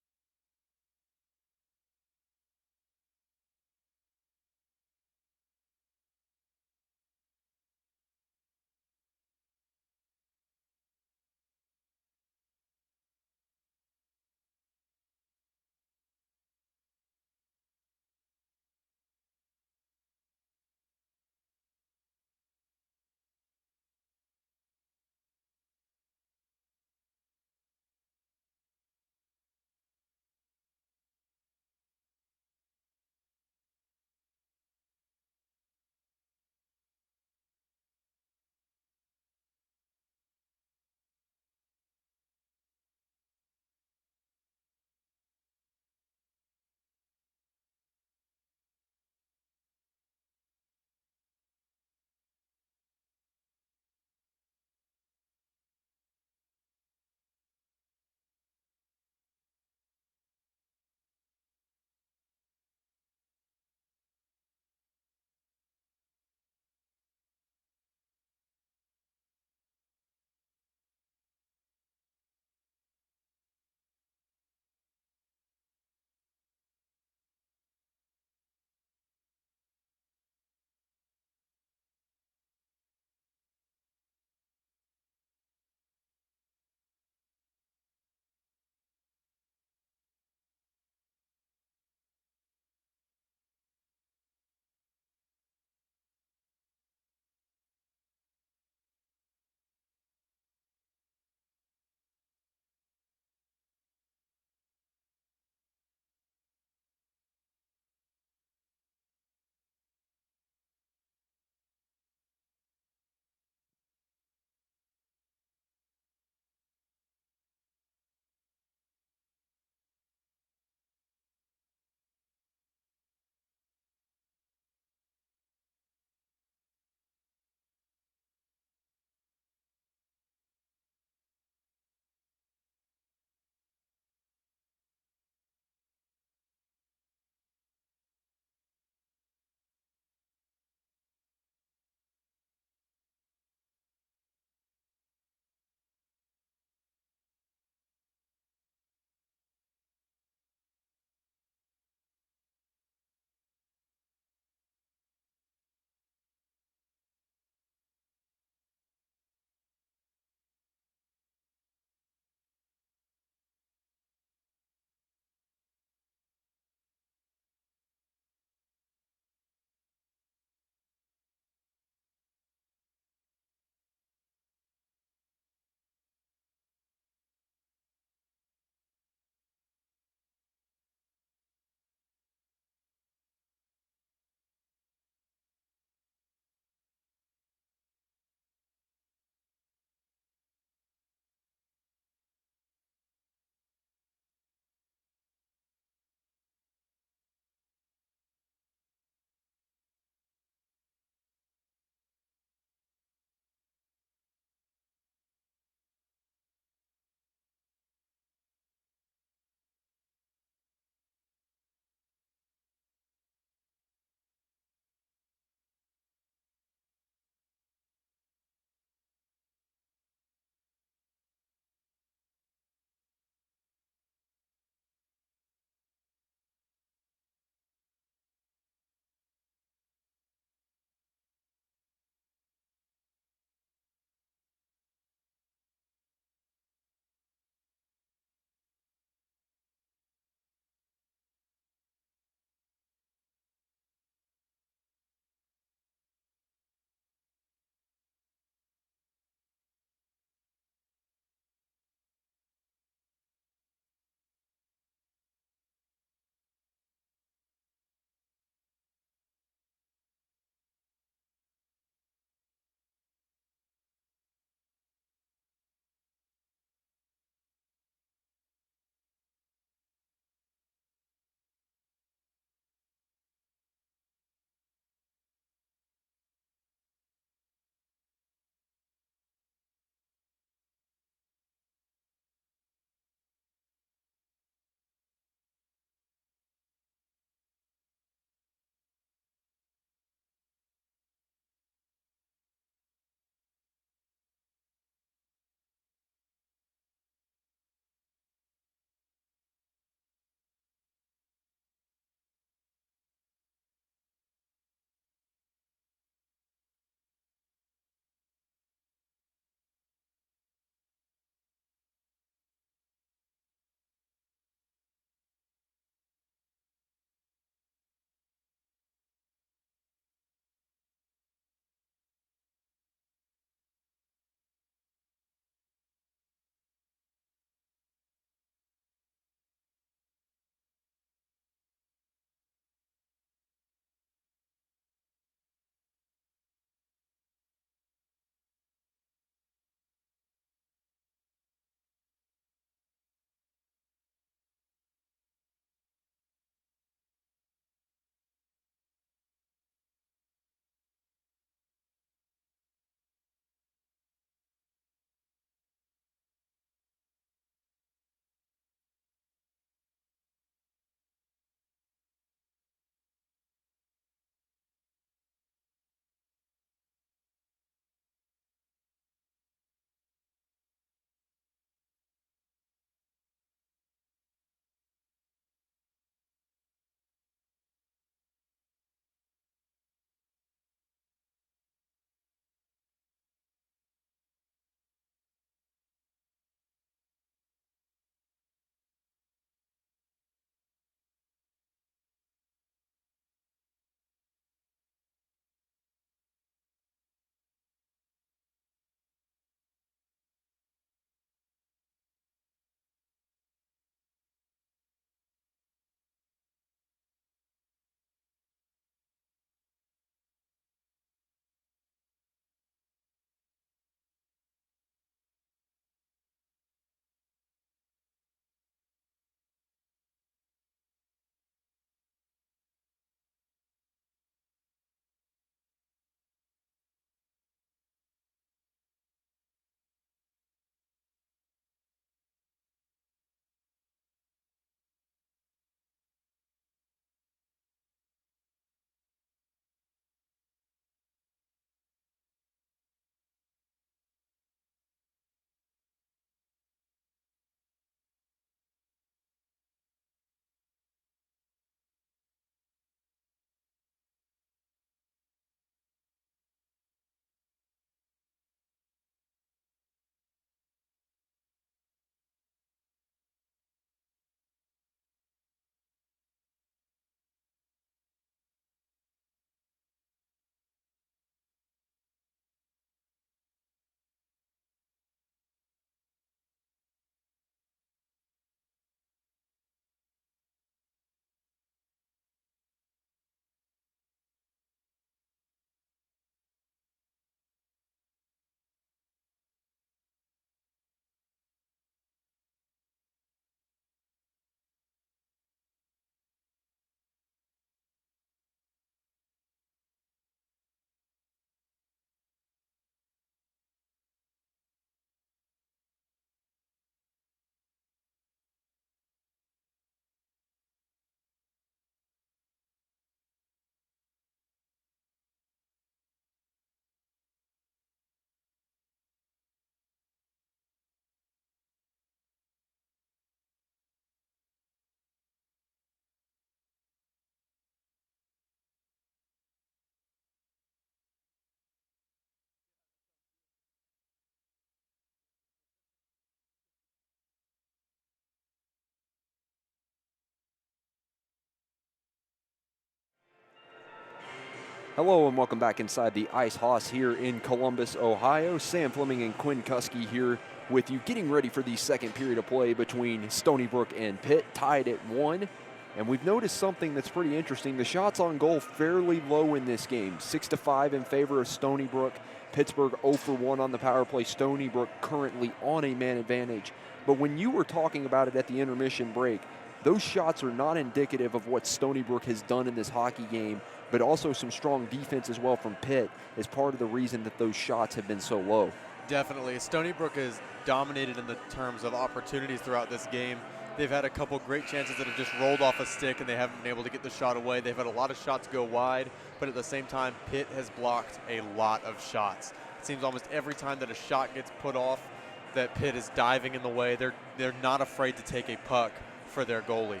Hello and welcome back inside the Ice House here in Columbus, Ohio. Sam Fleming and Quinn Kuski here with you, getting ready for the second period of play between Stony Brook and Pitt, tied at 1. And we've noticed something that's pretty interesting. The shots on goal fairly low in this game, 6-5 in favor of Stony Brook. Pittsburgh 0 for 1 on the power play. Stony Brook currently on a man advantage. But when you were talking about it at the intermission break, those shots are not indicative of what Stony Brook has done in this hockey game, but also some strong defense as well from Pitt is part of the reason that those shots have been so low. Definitely. Stony Brook has dominated in the terms of opportunities throughout this game. They've had a couple great chances that have just rolled off a stick and they haven't been able to get the shot away. They've had a lot of shots go wide, but at the same time, Pitt has blocked a lot of shots. It seems almost every time that a shot gets put off, that Pitt is diving in the way. They're not afraid to take a puck for their goalie.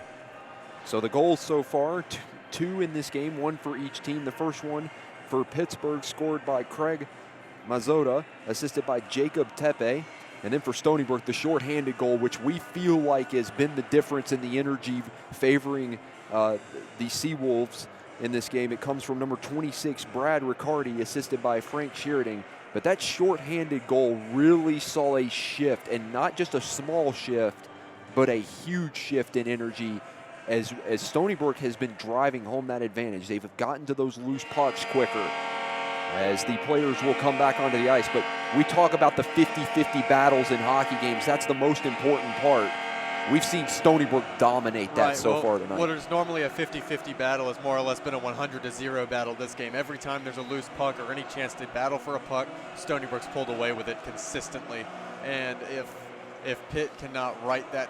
So the goals so far, two in this game, one for each team. The first one for Pittsburgh scored by Craig Mazzotta, assisted by Jacob Tepe. And then for Stony Brook, the shorthanded goal, which we feel like has been the difference in the energy favoring the Seawolves in this game. It comes from number 26, Brad Riccardi, assisted by Frank Sheridan. But that shorthanded goal really saw a shift, and not just a small shift, but a huge shift in energy as Stony Brook has been driving home that advantage. They've gotten to those loose pucks quicker as the players will come back onto the ice. But we talk about the 50-50 battles in hockey games. That's the most important part. We've seen Stony Brook dominate that far tonight. What is normally a 50-50 battle has more or less been a 100-0 battle this game. Every time there's a loose puck or any chance to battle for a puck, Stony Brook's pulled away with it consistently. And if Pitt cannot right that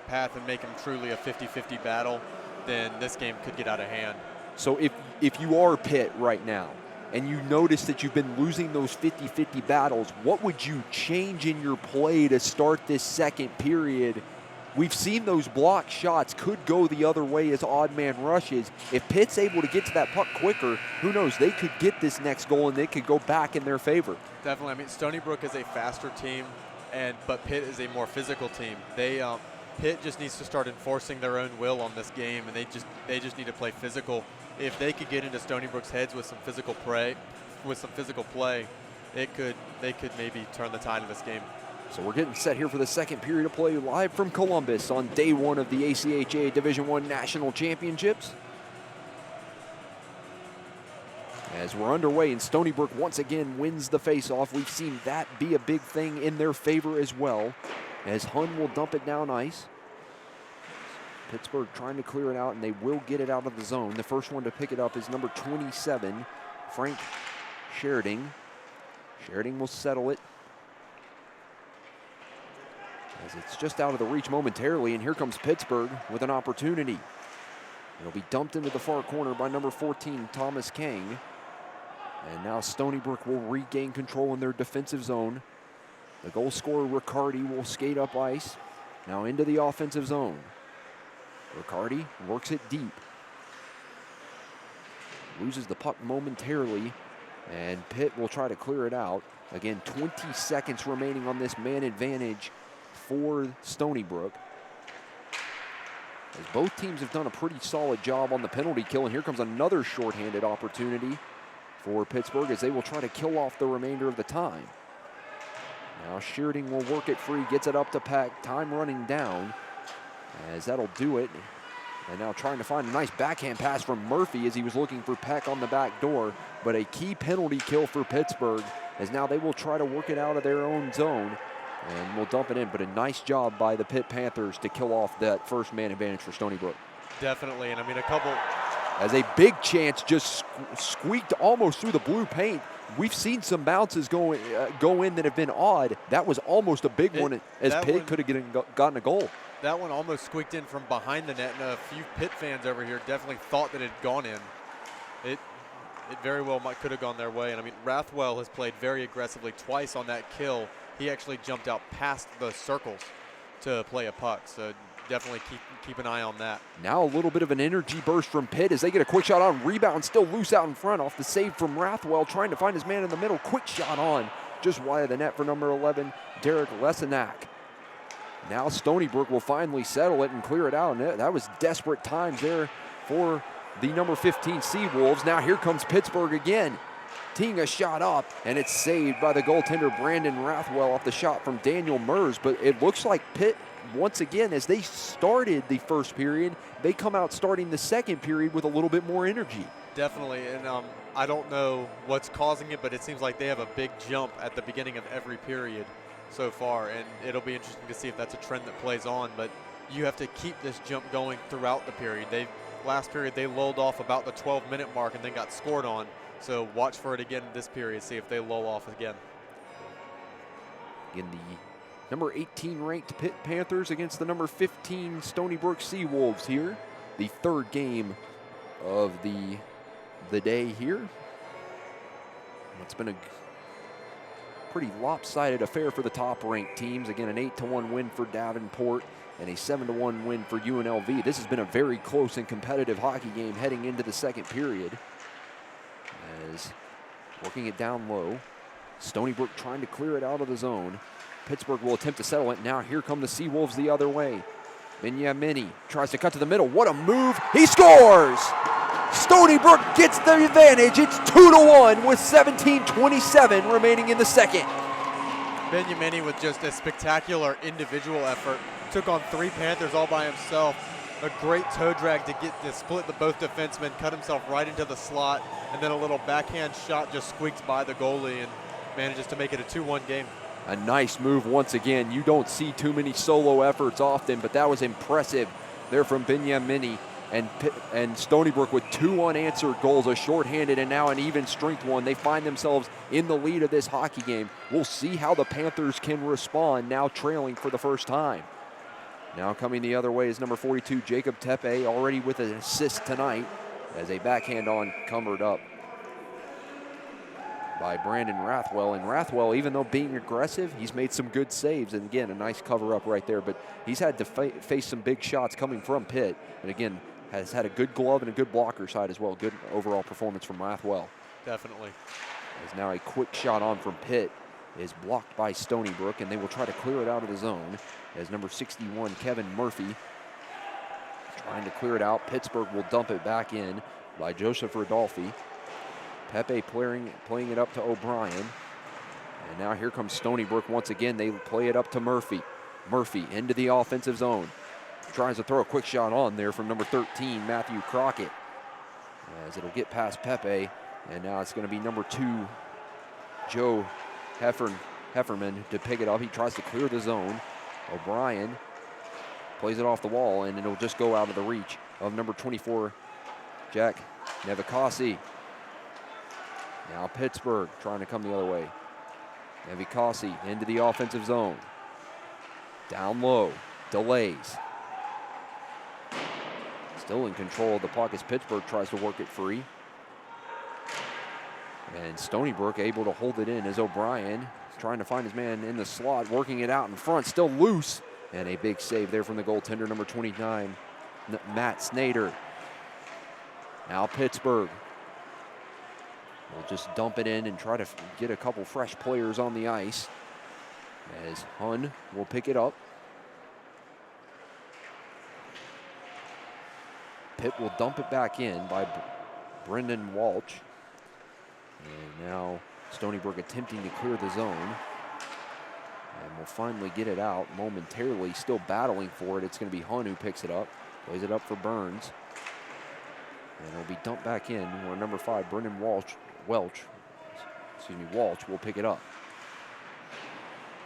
path and make him truly a 50-50 battle, then this game could get out of hand. So if you are Pitt right now and you notice that you've been losing those 50-50 battles, what would you change in your play to start this second period? We've seen those block shots could go the other way as odd man rushes. If Pitt's able to get to that puck quicker, who knows? They could get this next goal and they could go back in their favor. Definitely. I mean, Stony Brook is a faster team, but Pitt is a more physical team. Pitt just needs to start enforcing their own will on this game, and they just need to play physical. If they could get into Stony Brook's heads with some physical play, they could maybe turn the tide of this game. So we're getting set here for the second period of play live from Columbus on day one of the ACHA Division I National Championships. As we're underway and Stony Brook once again wins the faceoff, we've seen that be a big thing in their favor as well, as Hun will dump it down ice. Pittsburgh trying to clear it out, and they will get it out of the zone. The first one to pick it up is number 27, Frank Sheridan. Sheridan will settle it, as it's just out of the reach momentarily, and here comes Pittsburgh with an opportunity. It'll be dumped into the far corner by number 14, Thomas Kang. And now Stony Brook will regain control in their defensive zone. The goal scorer, Riccardi, will skate up ice. Now into the offensive zone. Riccardi works it deep. Loses the puck momentarily, and Pitt will try to clear it out. Again, 20 seconds remaining on this man advantage for Stony Brook. As both teams have done a pretty solid job on the penalty kill, and here comes another shorthanded opportunity for Pittsburgh as they will try to kill off the remainder of the time. Now Sheridan will work it free, gets it up to Peck, time running down, as that'll do it. And now trying to find a nice backhand pass from Murphy as he was looking for Peck on the back door, but a key penalty kill for Pittsburgh, as now they will try to work it out of their own zone and will dump it in. But a nice job by the Pitt Panthers to kill off that first man advantage for Stony Brook. Definitely, and I mean a couple. As a big chance just squeaked almost through the blue paint. We've seen some bounces go in that have been odd. That was almost a big one, as Pitt could have gotten a goal. That one almost squeaked in from behind the net, and a few Pitt fans over here definitely thought that it had gone in. It very well could have gone their way. And I mean, Rathwell has played very aggressively twice on that kill. He actually jumped out past the circles to play a puck. So definitely keep an eye on that. Now a little bit of an energy burst from Pitt as they get a quick shot on, rebound still loose out in front off the save from Rathwell, trying to find his man in the middle. Quick shot on, just wide of the net for number 11, Derek Lesenak. Now Stony Brook will finally settle it and clear it out. And that was desperate times there for the number 15 Seawolves. Now here comes Pittsburgh again. Teeing a shot up, and it's saved by the goaltender Brandon Rathwell off the shot from Daniel Mers. But it looks like Pitt, once again, as they started the first period, they come out starting the second period with a little bit more energy. Definitely, and I don't know what's causing it, but it seems like they have a big jump at the beginning of every period so far, and it'll be interesting to see if that's a trend that plays on. But you have to keep this jump going throughout the period. Last period, they lulled off about the 12-minute mark and then got scored on. So watch for it again in this period, see if they lull off again. In the number 18 ranked Pitt Panthers against the number 15 Stony Brook Seawolves here. The third game of the day here. It's been a pretty lopsided affair for the top ranked teams. Again, an 8-1 win for Davenport and a 7-1 win for UNLV. This has been a very close and competitive hockey game heading into the second period. As working it down low, Stony Brook trying to clear it out of the zone. Pittsburgh will attempt to settle it. Now here come the Seawolves the other way. Binyamini tries to cut to the middle. What a move. He scores! Stony Brook gets the advantage. It's 2-1 with 17:27 remaining in the second. Binyamini with just a spectacular individual effort. Took on 3 Panthers all by himself. A great toe drag to split the both defensemen, cut himself right into the slot, and then a little backhand shot just squeaks by the goalie and manages to make it a 2-1 game. A nice move once again. You don't see too many solo efforts often, but that was impressive there from Binyamini. And Stony Brook with 2 unanswered goals, a shorthanded and now an even strength one. They find themselves in the lead of this hockey game. We'll see how the Panthers can respond, now trailing for the first time. Now coming the other way is number 42, Jacob Tepe, already with an assist tonight, as a backhand on covered up by Brandon Rathwell. And Rathwell, even though being aggressive, he's made some good saves. And again, a nice cover up right there. But he's had to face some big shots coming from Pitt. And again, has had a good glove and a good blocker side as well. Good overall performance from Rathwell. Definitely. As now a quick shot on from Pitt is blocked by Stony Brook, and they will try to clear it out of the zone as number 61, Kevin Murphy, trying to clear it out. Pittsburgh will dump it back in by Joseph Rodolfi. Pepe playing it up to O'Brien. And now here comes Stony Brook once again. They play it up to Murphy. Murphy into the offensive zone. Tries to throw a quick shot on there from number 13, Matthew Crockett. As it'll get past Pepe. And now it's going to be number 2, Joe Hefferman to pick it up. He tries to clear the zone. O'Brien plays it off the wall, and it'll just go out of the reach of number 24, Jack Nevikasi. Now Pittsburgh trying to come the other way. Nevikasi into the offensive zone. Down low, delays. Still in control of the puck as Pittsburgh tries to work it free. And Stony Brook able to hold it in as O'Brien trying to find his man in the slot, working it out in front, still loose. And a big save there from the goaltender, number 29, Matt Snader. Now Pittsburgh will just dump it in and try to get a couple fresh players on the ice as Hun will pick it up. Pitt will dump it back in by Brendan Walsh. And now Stony Brook attempting to clear the zone. And will finally get it out momentarily, still battling for it. It's going to be Hun who picks it up, plays it up for Burns. And it'll be dumped back in where number 5, Brendan Walsh will pick it up.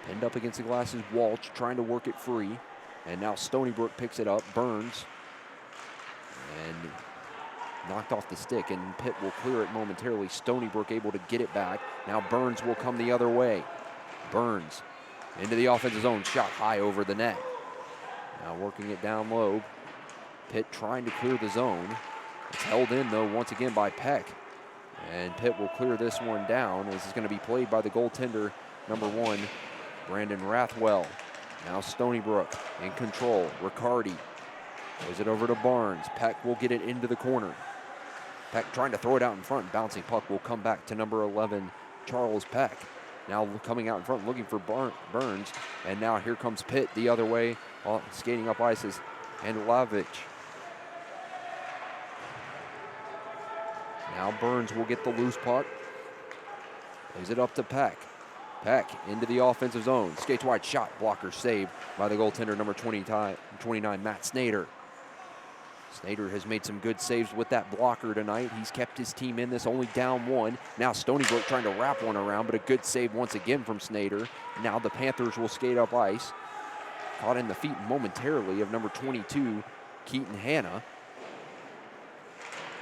Pinned up against the glass is Walsh trying to work it free. And now Stony Brook picks it up, Burns. And knocked off the stick, and Pitt will clear it momentarily. Stony Brook able to get it back. Now Burns will come the other way. Burns into the offensive zone, shot high over the net. Now working it down low. Pitt trying to clear the zone. It's held in, though, once again by Peck. And Pitt will clear this one down as it's going to be played by the goaltender, number 1, Brandon Rathwell. Now Stony Brook in control. Riccardi plays it over to Barnes. Peck will get it into the corner. Peck trying to throw it out in front. Bouncing puck will come back to number 11, Charles Peck. Now coming out in front, looking for Burns. And now here comes Pitt the other way. Skating up ice is Andlavich. Now Burns will get the loose puck. Plays it up to Peck. Peck into the offensive zone. Skates wide, shot, blocker saved by the goaltender, number 29, Matt Snyder. Snyder has made some good saves with that blocker tonight. He's kept his team in this, only down one. Now Stony Brook trying to wrap one around, but a good save once again from Snyder. Now the Panthers will skate up ice. Caught in the feet momentarily of number 22, Keaton Hanna.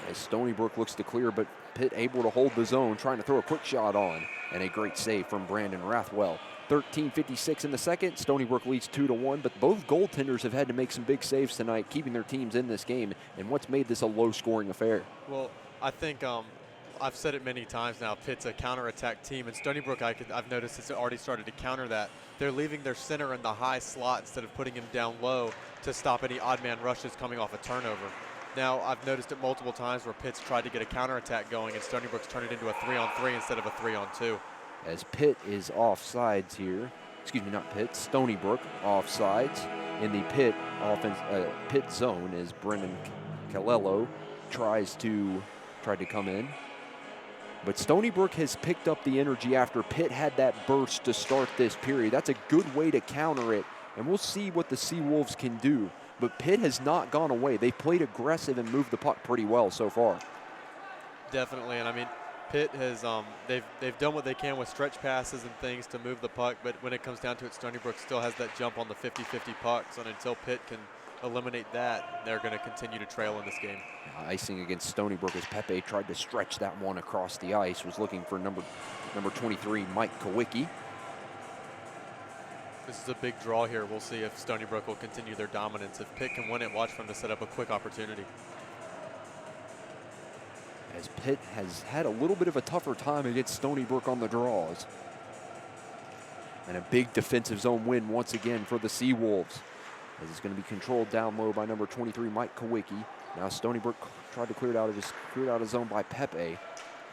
As Stony Brook looks to clear, but Pitt able to hold the zone, trying to throw a quick shot on, and a great save from Brandon Rathwell. 13:56 in the second. Stony Brook leads 2-1, but both goaltenders have had to make some big saves tonight, keeping their teams in this game, and what's made this a low-scoring affair. Well, I think I've said it many times now, Pitt's a counterattack team, and Stony Brook, I've noticed, has already started to counter that. They're leaving their center in the high slot instead of putting him down low to stop any odd man rushes coming off a turnover. Now, I've noticed it multiple times where Pitt's tried to get a counterattack going, and Stony Brook's turned it into a 3-on-3 instead of a 3-on-2. As Pitt is offsides here, excuse me, not Pitt, Stony Brook offsides in the Pitt offense, Pitt zone as Brendan Calello tried to come in. But Stony Brook has picked up the energy after Pitt had that burst to start this period. That's a good way to counter it, and we'll see what the Seawolves can do. But Pitt has not gone away. They played aggressive and moved the puck pretty well so far. Definitely, and I mean, Pitt has they've done what they can with stretch passes and things to move the puck, but when it comes down to it, Stony Brook still has that jump on the 50-50 pucks, and until Pitt can eliminate that, they're going to continue to trail in this game. Icing against Stony Brook as Pepe tried to stretch that one across the ice, was looking for number 23, Mike Kowicki. This is a big draw here. We'll see if Stony Brook will continue their dominance. If Pitt can win it, watch for them to set up a quick opportunity. As Pitt has had a little bit of a tougher time against Stony Brook on the draws. And a big defensive zone win once again for the Seawolves. As it's going to be controlled down low by number 23, Mike Kowicki. Now Stony Brook tried to clear it out of zone by Pepe.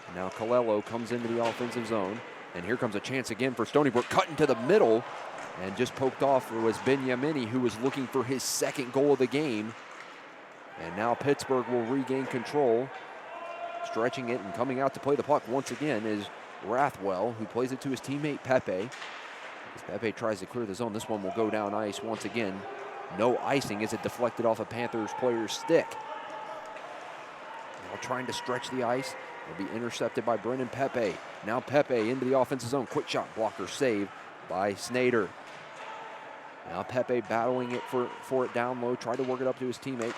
And now Calello comes into the offensive zone. And here comes a chance again for Stony Brook, cut into the middle. And just poked off, it was Ben Yamini, who was looking for his second goal of the game. And now Pittsburgh will regain control. Stretching it and coming out to play the puck once again is Rathwell, who plays it to his teammate Pepe. As Pepe tries to clear the zone, this one will go down ice once again. No icing as it deflected off a Panthers player's stick. Now trying to stretch the ice. Will be intercepted by Brendan Pepe. Now Pepe into the offensive zone. Quick shot blocker save by Snyder. Now Pepe battling it for it down low. Tried to work it up to his teammate.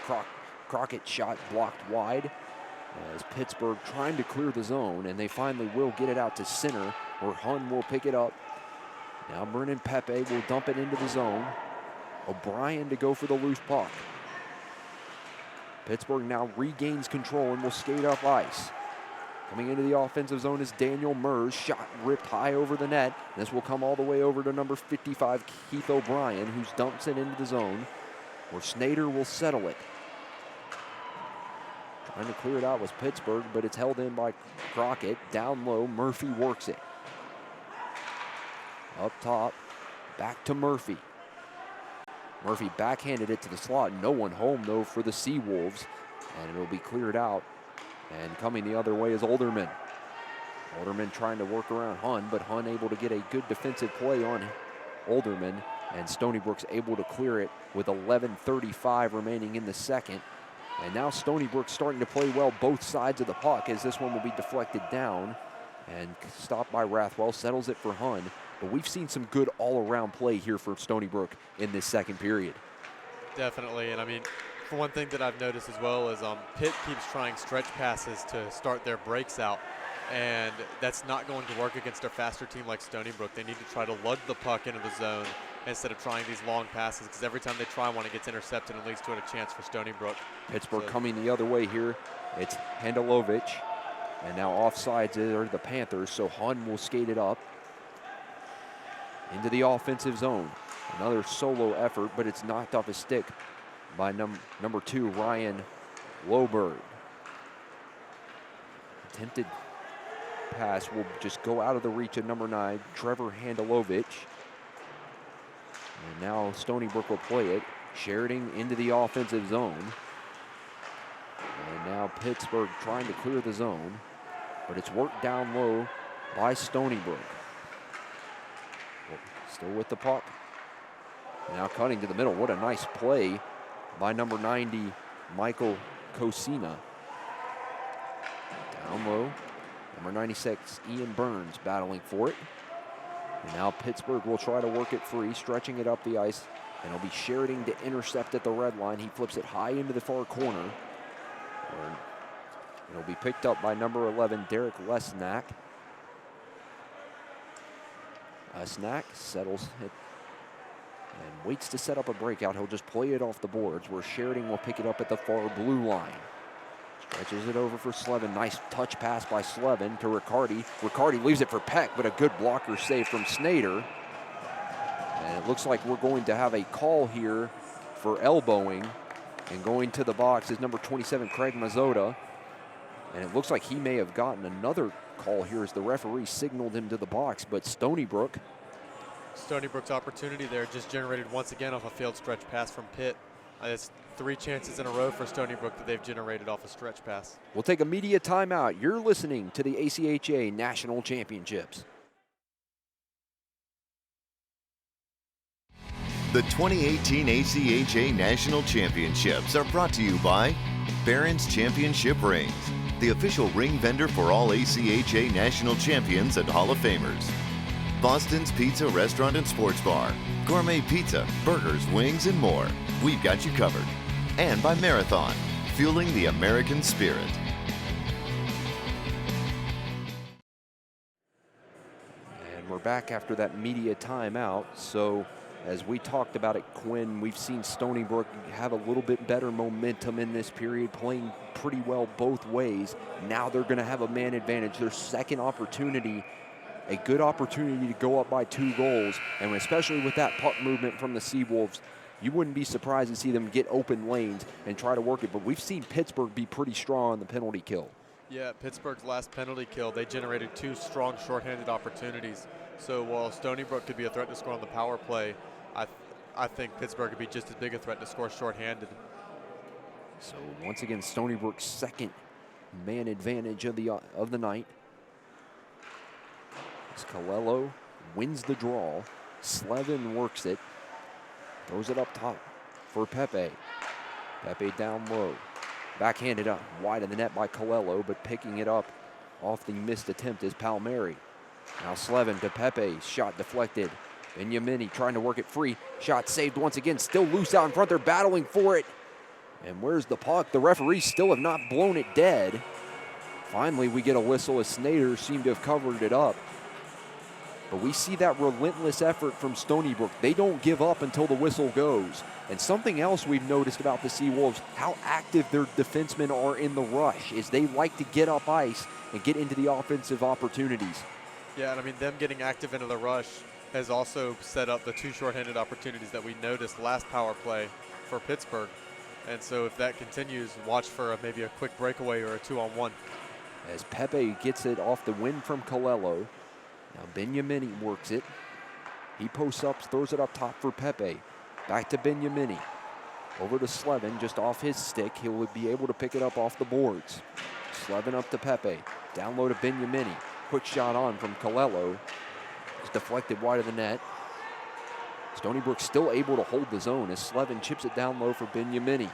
Crockett shot blocked wide. As Pittsburgh trying to clear the zone, and they finally will get it out to center, where Hun will pick it up. Now Brennan Pepe will dump it into the zone. O'Brien to go for the loose puck. Pittsburgh now regains control and will skate up ice. Coming into the offensive zone is Daniel Mers. Shot ripped high over the net. This will come all the way over to number 55, Keith O'Brien, who dumps it into the zone, where Snyder will settle it. Trying to clear it out was Pittsburgh, but it's held in by Crockett. Down low, Murphy works it. Up top, back to Murphy. Murphy backhanded it to the slot. No one home, though, for the Seawolves, and it'll be cleared out. And coming the other way is Olderman. Olderman trying to work around Hun, but Hun able to get a good defensive play on Olderman, and Stony Brook's able to clear it with 11:35 remaining in the second. And now Stony Brook starting to play well both sides of the puck, as this one will be deflected down and stopped by Rathwell, settles it for Hun. But we've seen some good all-around play here for Stony Brook in this second period. Definitely, and I mean, for one thing that I've noticed as well is Pitt keeps trying stretch passes to start their breaks out, and that's not going to work against a faster team like Stony Brook. They need to try to lug the puck into the zone instead of trying these long passes, because every time they try one, it gets intercepted and leads to a chance for Stony Brook. Pittsburgh coming the other way here. It's Handelovich, and now offsides are the Panthers, so Hun will skate it up into the offensive zone. Another solo effort, but it's knocked off his stick by number 2, Ryan Loberg. Attempted pass will just go out of the reach of number 9, Trevor Handelovich. And now Stony Brook will play it. Sheridan into the offensive zone. And now Pittsburgh trying to clear the zone, but it's worked down low by Stony Brook. Still with the puck. Now cutting to the middle. What a nice play by number 90, Michael Cosina. Down low. Number 96, Ian Burns battling for it. And now Pittsburgh will try to work it free, stretching it up the ice. And it'll be Sheridan to intercept at the red line. He flips it high into the far corner. And it'll be picked up by number 11, Derek Lesnack. Lesnack settles it and waits to set up a breakout. He'll just play it off the boards where Sheridan will pick it up at the far blue line. Stretches it over for Slevin. Nice touch pass by Slevin to Riccardi. Riccardi leaves it for Peck, but a good blocker save from Snyder. And it looks like we're going to have a call here for elbowing. And going to the box is number 27, Craig Mazzota. And it looks like he may have gotten another call here as the referee signaled him to the box, but Stony Brook's opportunity there just generated once again off a failed stretch pass from Pitt. It's 3 chances in a row for Stony Brook that they've generated off a stretch pass. We'll take a media timeout. You're listening to the ACHA National Championships. The 2018 ACHA National Championships are brought to you by Barron's Championship Rings, the official ring vendor for all ACHA National Champions and Hall of Famers. Boston's Pizza Restaurant and Sports Bar, gourmet pizza, burgers, wings, and more. We've got you covered. And by Marathon, fueling the American spirit. And we're back after that media timeout. So as we talked about it, Quinn, we've seen Stony Brook have a little bit better momentum in this period, playing pretty well both ways. Now they're going to have a man advantage. Their second opportunity, a good opportunity to go up by 2 goals. And especially with that puck movement from the Seawolves, you wouldn't be surprised to see them get open lanes and try to work it. But we've seen Pittsburgh be pretty strong on the penalty kill. Yeah, Pittsburgh's last penalty kill, they generated 2 strong shorthanded opportunities. So while Stony Brook could be a threat to score on the power play, I think Pittsburgh could be just as big a threat to score shorthanded. So once again, Stony Brook's second man advantage of the night. As Colello wins the draw, Slevin works it, throws it up top for Pepe. Pepe down low, backhanded up wide of the net by Colello, but picking it up off the missed attempt is Palmieri. Now Slevin to Pepe, shot deflected. Benyamini trying to work it free. Shot saved once again, still loose out in front. They're battling for it. And where's the puck? The referees still have not blown it dead. Finally, we get a whistle as Snyder seemed to have covered it up. But we see that relentless effort from Stony Brook. They don't give up until the whistle goes. And something else we've noticed about the Seawolves, how active their defensemen are in the rush, is they like to get up ice and get into the offensive opportunities. Yeah, and I mean, them getting active into the rush has also set up the 2 shorthanded opportunities that we noticed last power play for Pittsburgh. And so if that continues, watch for maybe a quick breakaway or a 2-on-1. As Pepe gets it off the win from Colello. Now Benyamini works it. He posts up, throws it up top for Pepe. Back to Benyamini. Over to Slevin, just off his stick. He'll be able to pick it up off the boards. Slevin up to Pepe. Down low to Benyamini. Quick shot on from Colello. It's deflected wide of the net. Stony Brook still able to hold the zone as Slevin chips it down low for Benyamini.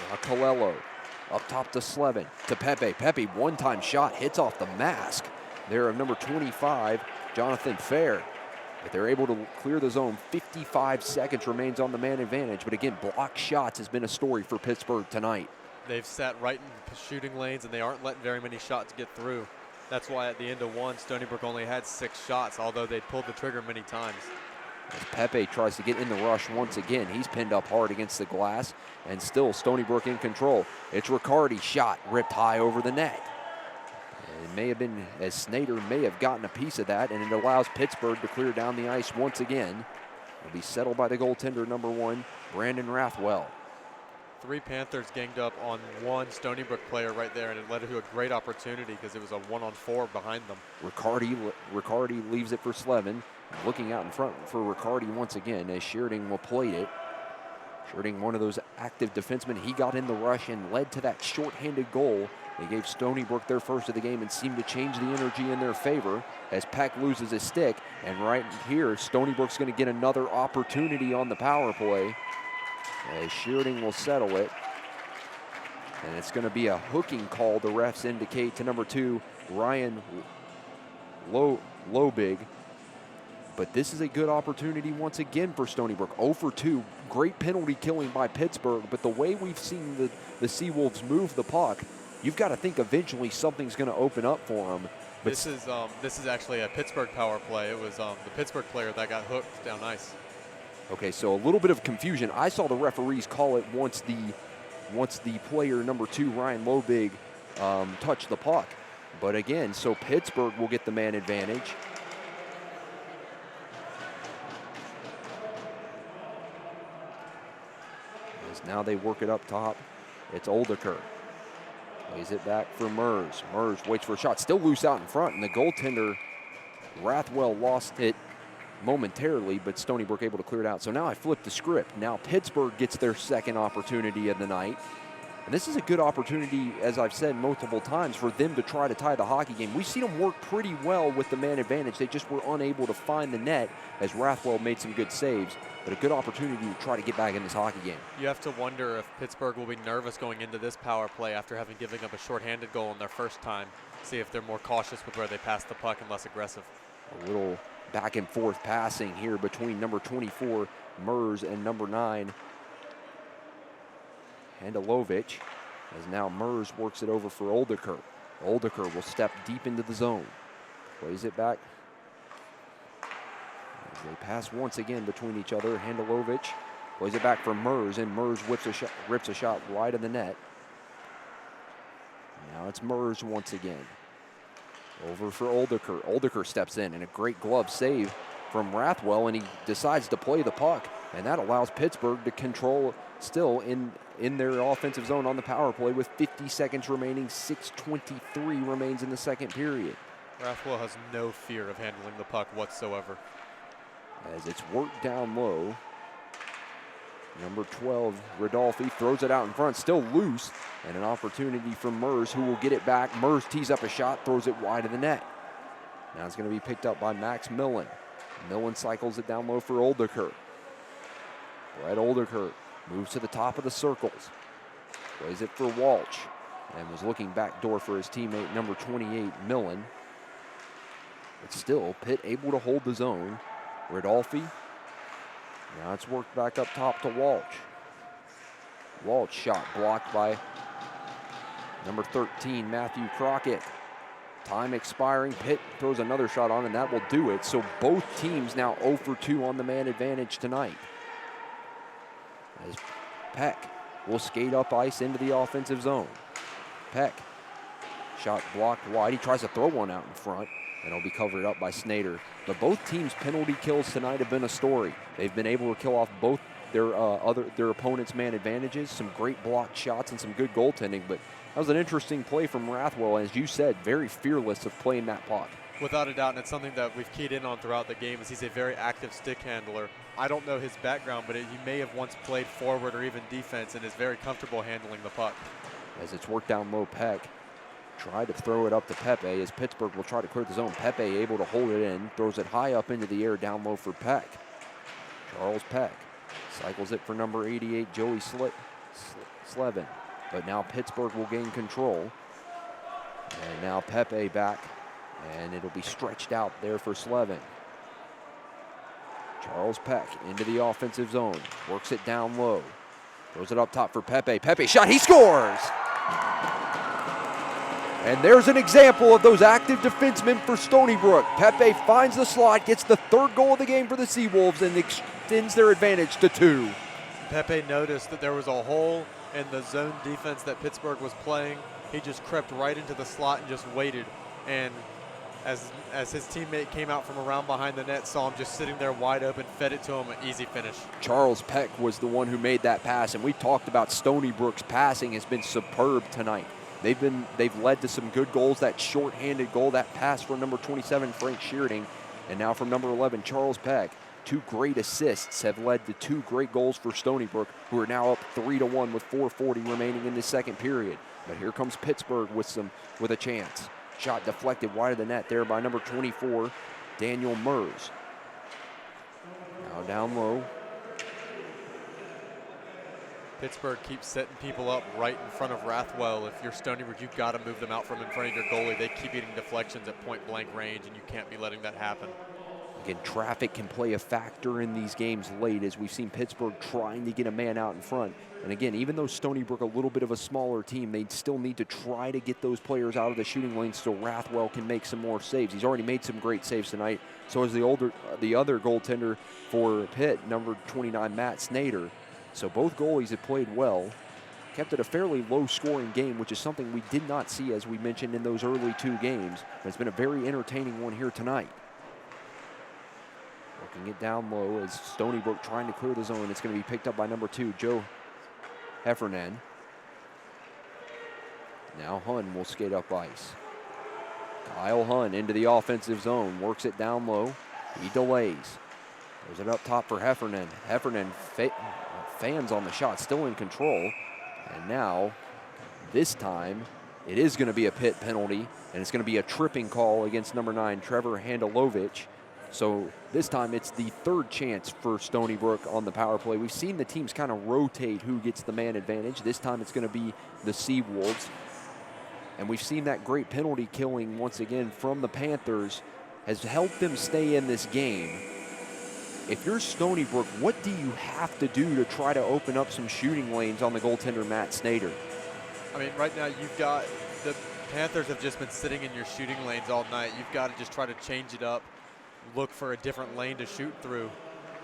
Now Colello up top to Slevin, to Pepe. Pepe, one-time shot, hits off the mask there of number 25, Jonathan Fair. But they're able to clear the zone. 55 seconds remains on the man advantage. But again, block shots has been a story for Pittsburgh tonight. They've sat right in the shooting lanes, and they aren't letting very many shots get through. That's why at the end of 1, Stony Brook only had 6 shots, although they pulled the trigger many times. As Pepe tries to get in the rush once again, he's pinned up hard against the glass, and still Stony Brook in control. It's Riccardi, shot ripped high over the net. And it may have been, as Snyder may have gotten a piece of that, and it allows Pittsburgh to clear down the ice once again. It'll be settled by the goaltender, number 1, Brandon Rathwell. 3 Panthers ganged up on 1 Stony Brook player right there, and it led to a great opportunity because it was a 1-on-4 behind them. Riccardi leaves it for Slevin. Looking out in front for Riccardi once again as Sheridan will plate it. Shirting, one of those active defensemen, he got in the rush and led to that shorthanded goal. They gave Stony Brook their first of the game and seemed to change the energy in their favor as Peck loses his stick. And right here, Stony Brook's going to get another opportunity on the power play as Shirting will settle it. And it's going to be a hooking call, the refs indicate, to number 2, Ryan Lobig. But this is a good opportunity once again for Stony Brook. 0 for 2, great penalty killing by Pittsburgh, but the way we've seen the Seawolves move the puck, you've got to think eventually something's going to open up for them. But this is actually a Pittsburgh power play. It was the Pittsburgh player that got hooked down ice. Okay, so a little bit of confusion. I saw the referees call it once the player number 2, Ryan Lobig, touched the puck. But again, so Pittsburgh will get the man advantage. Now they work it up top. It's Oldeker. Lays it back for Mers. Mers waits for a shot. Still loose out in front, and the goaltender, Rathwell, lost it momentarily, but Stony Brook able to clear it out. So now I flip the script. Now Pittsburgh gets their second opportunity of the night. And this is a good opportunity, as I've said multiple times, for them to try to tie the hockey game. We've seen them work pretty well with the man advantage. They just were unable to find the net as Rathwell made some good saves. But a good opportunity to try to get back in this hockey game. You have to wonder if Pittsburgh will be nervous going into this power play after having given up a shorthanded goal in their first time. See if they're more cautious with where they pass the puck and less aggressive. A little back and forth passing here between number 24, Mers, and number 9, Handelovich, as now Mers works it over for Oldeker. Oldeker will step deep into the zone. Plays it back. As they pass once again between each other. Handelovich plays it back for Mers, and Mers rips a shot wide of the net. Now it's Mers once again. Over for Oldeker. Oldeker steps in, and a great glove save from Rathwell, and he decides to play the puck, and that allows Pittsburgh to control still in their offensive zone on the power play with 50 seconds remaining. 6:23 remains in the second period. Rathwell has no fear of handling the puck whatsoever. As it's worked down low, number 12, Rodolfi, throws it out in front, still loose, and an opportunity for Mers, who will get it back. Mers tees up a shot, throws it wide of the net. Now it's going to be picked up by Max Millen. Millen cycles it down low for Oldeker. Brett Oldeker moves to the top of the circles. Plays it for Walsh, and was looking backdoor for his teammate, number 28, Millen. But still, Pitt able to hold the zone. Rodolfi. Now it's worked back up top to Walsh. Walsh shot blocked by number 13, Matthew Crockett. Time expiring. Pitt throws another shot on, and that will do it. So both teams now 0 for 2 on the man advantage tonight. As Peck will skate up ice into the offensive zone. Peck, shot blocked wide. He tries to throw one out in front, and it'll be covered up by Snader. But both teams' penalty kills tonight have been a story. They've been able to kill off both their opponents' man advantages, some great blocked shots and some good goaltending. But that was an interesting play from Rathwell, as you said, very fearless of playing that puck. Without a doubt, and it's something that we've keyed in on throughout the game, is he's a very active stick handler. I don't know his background, but he may have once played forward or even defense and is very comfortable handling the puck. As it's worked down low, Peck tried to throw it up to Pepe, as Pittsburgh will try to clear the zone. Pepe able to hold it in, throws it high up into the air down low for Peck. Charles Peck cycles it for number 88, Joey Slevin. But now Pittsburgh will gain control. And now Pepe back, and it'll be stretched out there for Slevin. Charles Peck into the offensive zone, works it down low, throws it up top for Pepe. Pepe shot, he scores! And there's an example of those active defensemen for Stony Brook. Pepe finds the slot, gets the third goal of the game for the Seawolves, and extends their advantage to 2. Pepe noticed that there was a hole in the zone defense that Pittsburgh was playing. He just crept right into the slot and just waited. And as his teammate came out from around behind the net, saw him just sitting there wide open, fed it to him, an easy finish. Charles Peck was the one who made that pass, and we talked about Stony Brook's passing has been superb tonight. They've led to some good goals. That short-handed goal, that pass from number 27, Frank Shearding, and now from number 11, Charles Peck. 2 great assists have led to 2 great goals for Stony Brook, who are now up 3-1 with 4:40 remaining in the second period. But here comes Pittsburgh with a chance. Shot deflected wide of the net there by number 24, Daniel Mers. Now down low. Pittsburgh keeps setting people up right in front of Rathwell. If you're Stony Brook, you've got to move them out from in front of your goalie. They keep getting deflections at point blank range, and you can't be letting that happen. Again, traffic can play a factor in these games late, as we've seen Pittsburgh trying to get a man out in front. And again, even though Stony Brook a little bit of a smaller team, they still need to try to get those players out of the shooting lane so Rathwell can make some more saves. He's already made some great saves tonight. So is the other goaltender for Pitt, number 29, Matt Snyder. So both goalies have played well, kept it a fairly low-scoring game, which is something we did not see, as we mentioned, in those early 2 games. But it's been a very entertaining one here tonight. Working it down low as Stony Brook trying to clear the zone. It's going to be picked up by number 2, Joe Heffernan. Now Hun will skate up ice. Kyle Hun into the offensive zone, works it down low. He delays. Throws it up top for Heffernan. Heffernan fans on the shot, still in control. And now, this time, it is going to be a Pitt penalty, and it's going to be a tripping call against number 9, Trevor Handelovich. So this time it's the 3rd chance for Stony Brook on the power play. We've seen the teams kind of rotate who gets the man advantage. This time it's going to be the Seawolves. And we've seen that great penalty killing once again from the Panthers has helped them stay in this game. If you're Stony Brook, what do you have to do to try to open up some shooting lanes on the goaltender, Matt Snyder? I mean, right now you've got the Panthers have just been sitting in your shooting lanes all night. You've got to just try to change it up, look for a different lane to shoot through.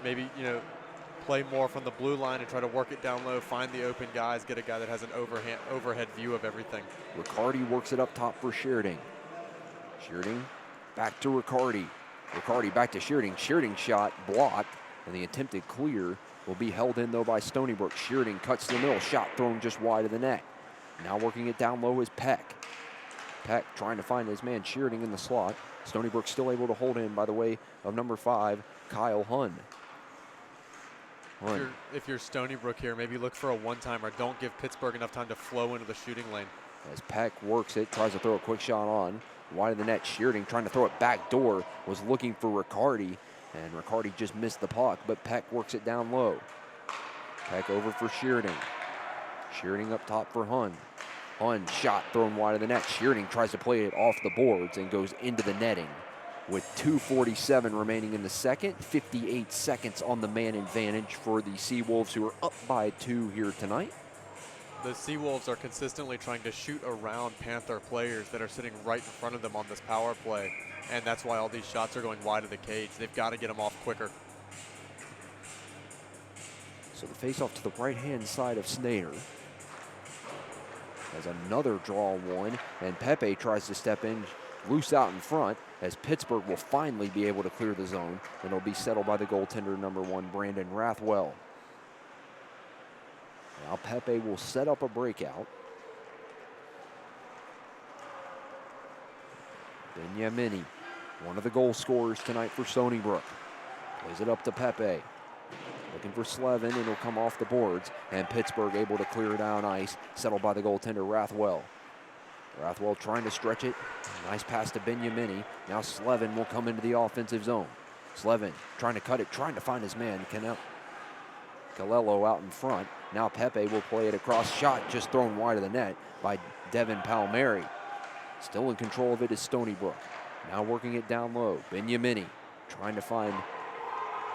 Maybe, play more from the blue line and try to work it down low, find the open guys, get a guy that has an overhead view of everything. Riccardi works it up top for Shearding. Shearding back to Riccardi. Riccardi back to Shearding. Shearding shot blocked, and the attempted clear will be held in, though, by Stony Brook. Shearding cuts to the middle, shot thrown just wide of the net. Now working it down low is Peck. Peck trying to find his man Shearding in the slot. Stony Brook still able to hold in by the way of number 5, Kyle Hun. If you're Stony Brook here, maybe look for a one-timer. Don't give Pittsburgh enough time to flow into the shooting lane. As Peck works it, tries to throw a quick shot on. Wide of the net, Shearding trying to throw it back door, was looking for Riccardi, and Riccardi just missed the puck, but Peck works it down low. Peck over for Shearding. Shearding up top for Hun. Hun shot thrown wide of the net. Shearding tries to play it off the boards and goes into the netting. With 2:47 remaining in the second, 58 seconds on the man advantage for the Seawolves, who are up by 2 here tonight. The Seawolves are consistently trying to shoot around Panther players that are sitting right in front of them on this power play, and that's why all these shots are going wide of the cage. They've got to get them off quicker. So the face-off to the right-hand side of Snyder. As another draw one, and Pepe tries to step in loose out in front, as Pittsburgh will finally be able to clear the zone, and it'll be settled by the goaltender, number 1, Brandon Rathwell. Now Pepe will set up a breakout. Benyamini, one of the goal scorers tonight for Stony Brook. Plays it up to Pepe. Looking for Slevin, and it'll come off the boards, and Pittsburgh able to clear down ice, settled by the goaltender, Rathwell. Rathwell trying to stretch it. Nice pass to Benyamini. Now Slevin will come into the offensive zone. Slevin trying to cut it, trying to find his man, Calello out in front. Now Pepe will play it across. Shot just thrown wide of the net by Devin Palmieri. Still in control of it is Stony Brook. Now working it down low. Benyamini trying to find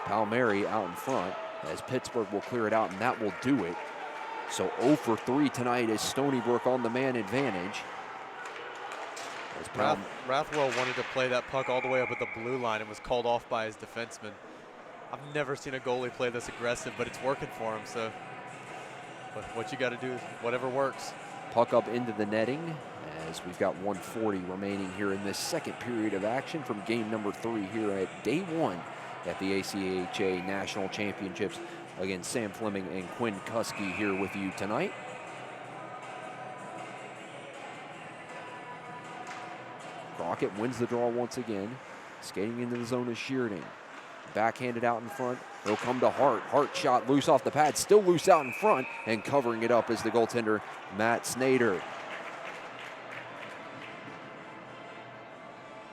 Palmieri out in front, as Pittsburgh will clear it out, and that will do it. So 0 for 3 tonight is Stony Brook on the man advantage. Rathwell wanted to play that puck all the way up at the blue line and was called off by his defenseman. I've never seen a goalie play this aggressive, but it's working for him. So but what you got to do is whatever works. Puck up into the netting, as we've got 1:40 remaining here in this second period of action from game number 3 here at day 1 at the ACHA National Championships. Again, Sam Fleming and Quinn Kuski here with you tonight. Crockett wins the draw once again. Skating into the zone is Shearding. backhanded out in front. He'll come to Hart. Hart shot loose off the pad, still loose out in front, and covering it up is the goaltender, Matt Snyder.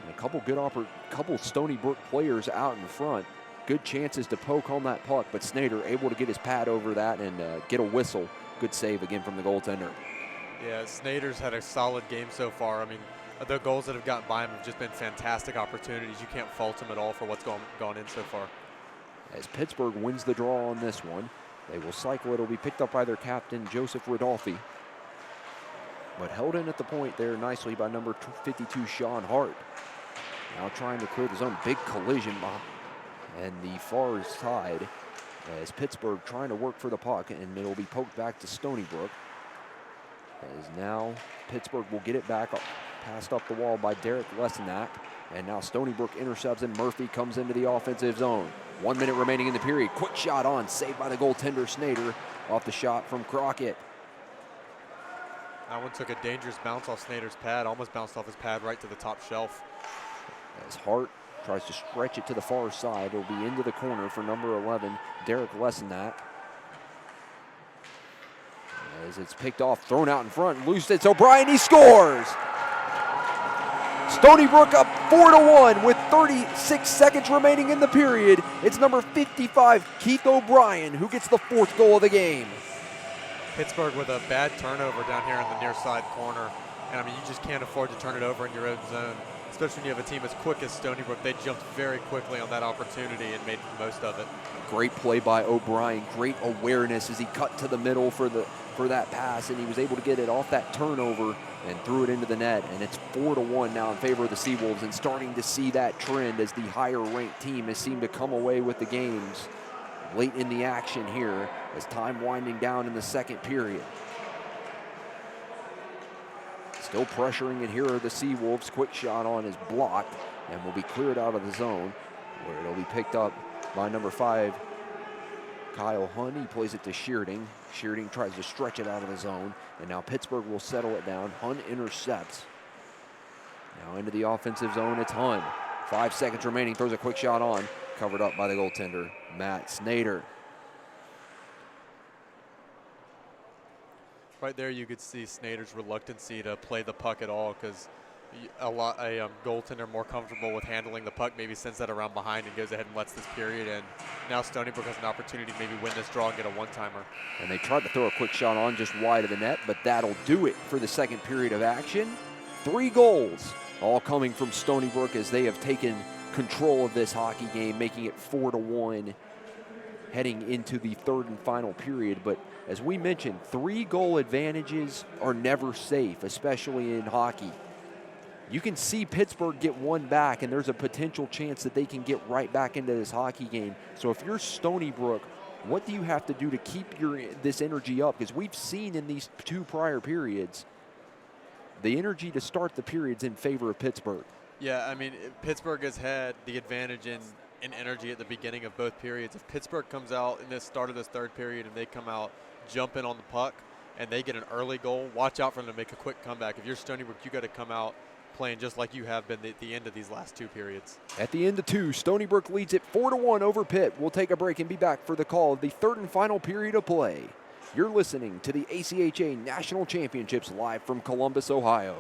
And a couple Stony Brook players out in front. Good chances to poke on that puck, but Snyder able to get his pad over that and get a whistle. Good save again from the goaltender. Yeah, Snyder's had a solid game so far. I mean, the goals that have gotten by him have just been fantastic opportunities. You can't fault him at all for what's gone in so far. As Pittsburgh wins the draw on this one, they will cycle it. It'll be picked up by their captain, Joseph Rodolfi. But held in at the point there nicely by number 52, Sean Hart. Now trying to clear the zone. Big collision and the far side as Pittsburgh trying to work for the puck, and it'll be poked back to Stony Brook. As now Pittsburgh will get it back up, passed up the wall by Derek Lesenak. And now Stony Brook intercepts and Murphy comes into the offensive zone. 1 minute remaining in the period. Quick shot on, saved by the goaltender Snyder off the shot from Crockett. That one took a dangerous bounce off Snyder's pad, almost bounced off his pad right to the top shelf. As Hart tries to stretch it to the far side, it'll be into the corner for number 11, Derek Lesenak. As it's picked off, thrown out in front, loose, it's O'Brien, he scores! Stony Brook up 4-1 with 36 seconds remaining in the period. It's number 55, Keith O'Brien, who gets the 4th goal of the game. Pittsburgh with a bad turnover down here in the near side corner. And I mean, you just can't afford to turn it over in your own zone, especially when you have a team as quick as Stony Brook. They jumped very quickly on that opportunity and made the most of it. Great play by O'Brien, great awareness as he cut to the middle for that pass, and he was able to get it off that turnover and threw it into the net. And it's 4-1 now in favor of the Seawolves, and starting to see that trend as the higher ranked team has seemed to come away with the games late in the action here as time winding down in the second period. Still pressuring it here are the Seawolves. Quick shot on is blocked and will be cleared out of the zone, where it'll be picked up by number 5, Kyle Hunt. He plays it to Shearding. Shearding tries to stretch it out of the zone, and now Pittsburgh will settle it down. Hunt intercepts. Now into the offensive zone, it's Hunt. 5 seconds remaining, throws a quick shot on, covered up by the goaltender, Matt Snyder. Right there, you could see Snyder's reluctancy to play the puck at all, because a goaltender more comfortable with handling the puck maybe sends that around behind and goes ahead and lets this period in. Now Stony Brook has an opportunity to maybe win this draw and get a one-timer. And they tried to throw a quick shot on just wide of the net, but that'll do it for the second period of action. 3 goals, all coming from Stony Brook as they have taken control of this hockey game, making it 4-1 heading into the third and final period. But as we mentioned, 3-goal advantages are never safe, especially in hockey. You can see Pittsburgh get one back, and there's a potential chance that they can get right back into this hockey game. So if you're Stony Brook, what do you have to do to keep this energy up? Because we've seen in these 2 prior periods, the energy to start the periods in favor of Pittsburgh. Yeah, I mean, Pittsburgh has had the advantage in energy at the beginning of both periods. If Pittsburgh comes out in this start of this third period and they come out jumping on the puck and they get an early goal, watch out for them to make a quick comeback. If you're Stony Brook, you got to come out playing just like you have been at the end of these last 2 periods. At the end of 2, Stony Brook leads it 4-1 over Pitt. We'll take a break and be back for the call of the third and final period of play. You're listening to the ACHA National Championships live from Columbus, Ohio.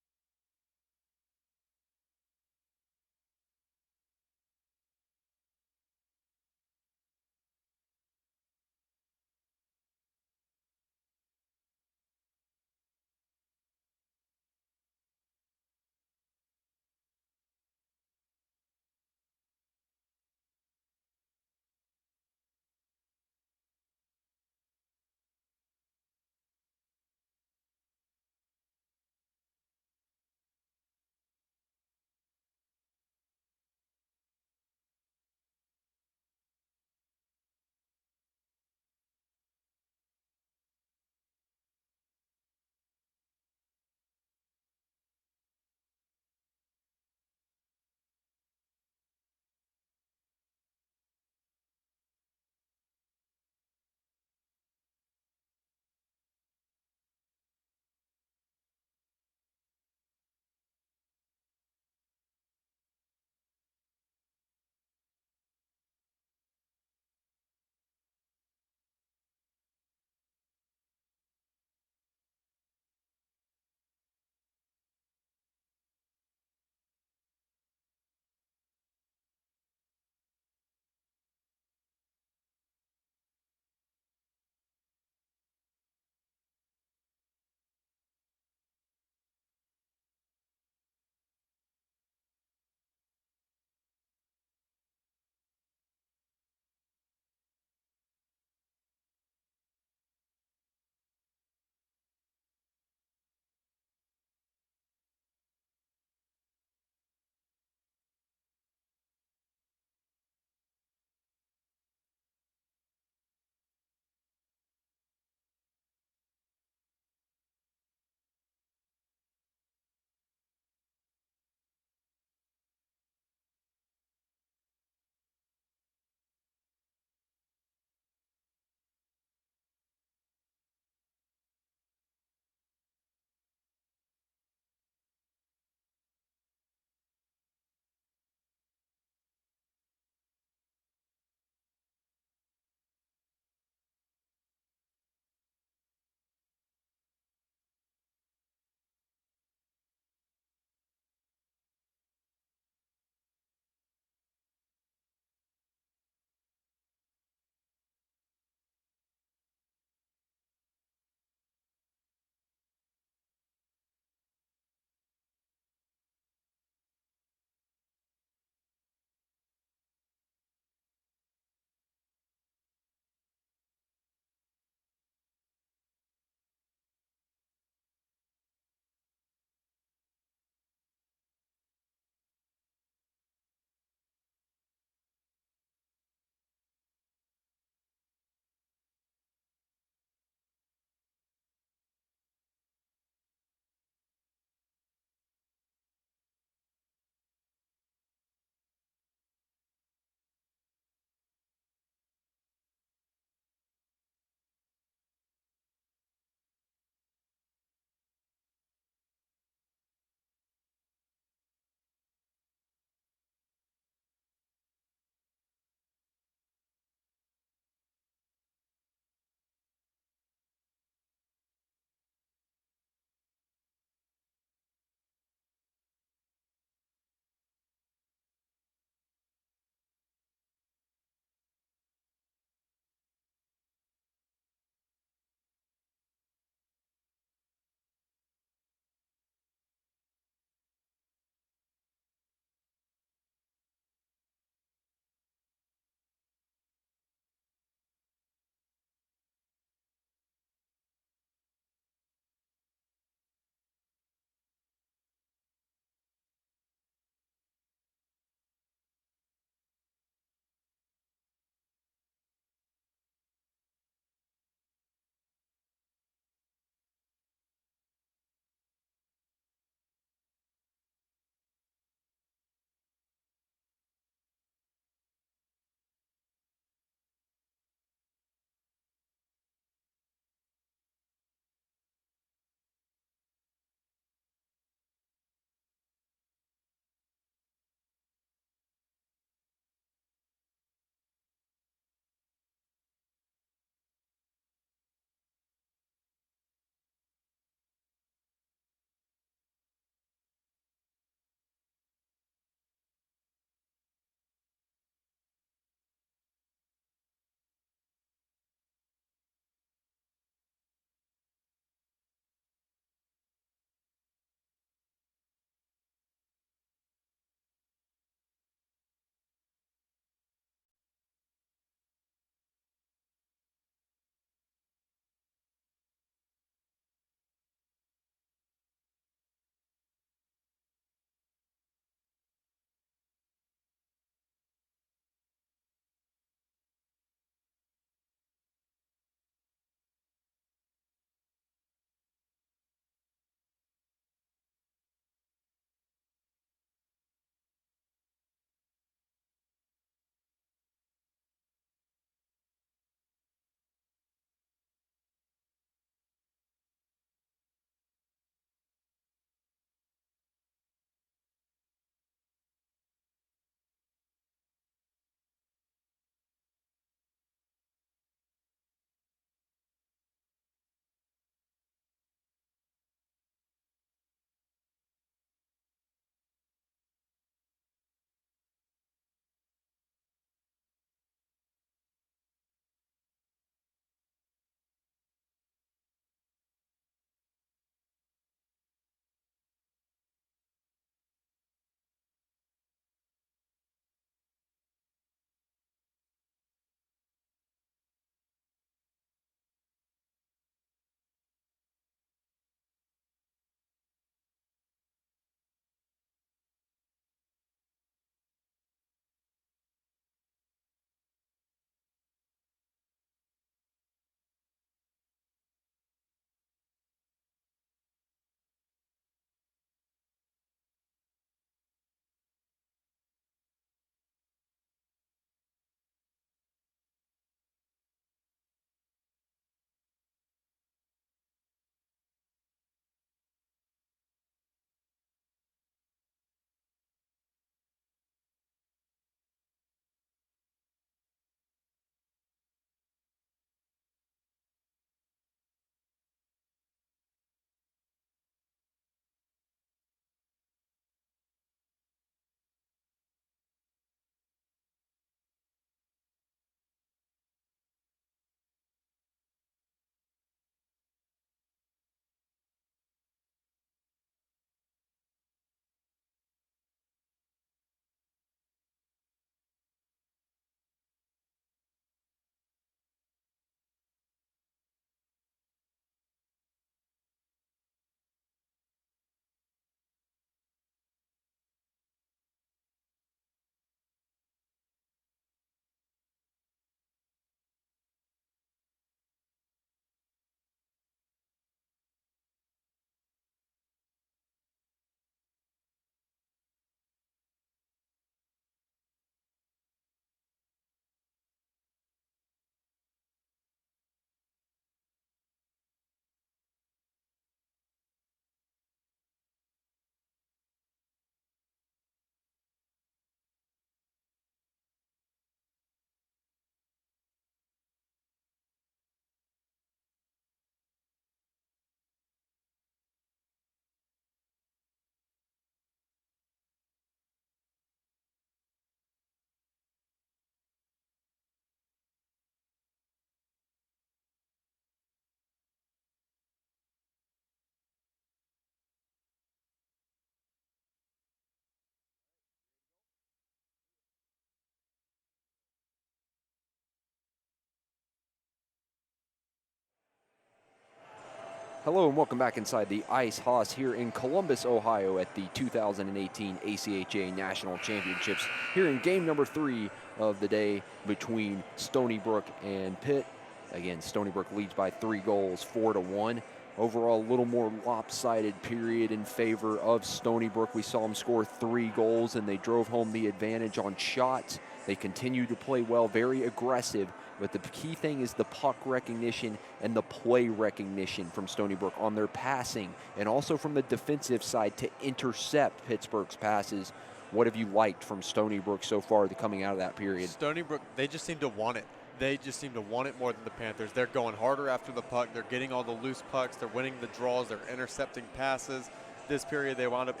Hello and welcome back inside the Ice House here in Columbus, Ohio at the 2018 ACHA National Championships here in game number 3 of the day between Stony Brook and Pitt. Again, Stony Brook leads by 3 goals, 4-1. Overall, a little more lopsided period in favor of Stony Brook. We saw them score 3 goals and they drove home the advantage on shots. They continue to play well, very aggressive. But the key thing is the puck recognition and the play recognition from Stony Brook on their passing and also from the defensive side to intercept Pittsburgh's passes. What have you liked from Stony Brook so far coming out of that period? Stony Brook, they just seem to want it. They just seem to want it more than the Panthers. They're going harder after the puck. They're getting all the loose pucks. They're winning the draws. They're intercepting passes. This period, they wound up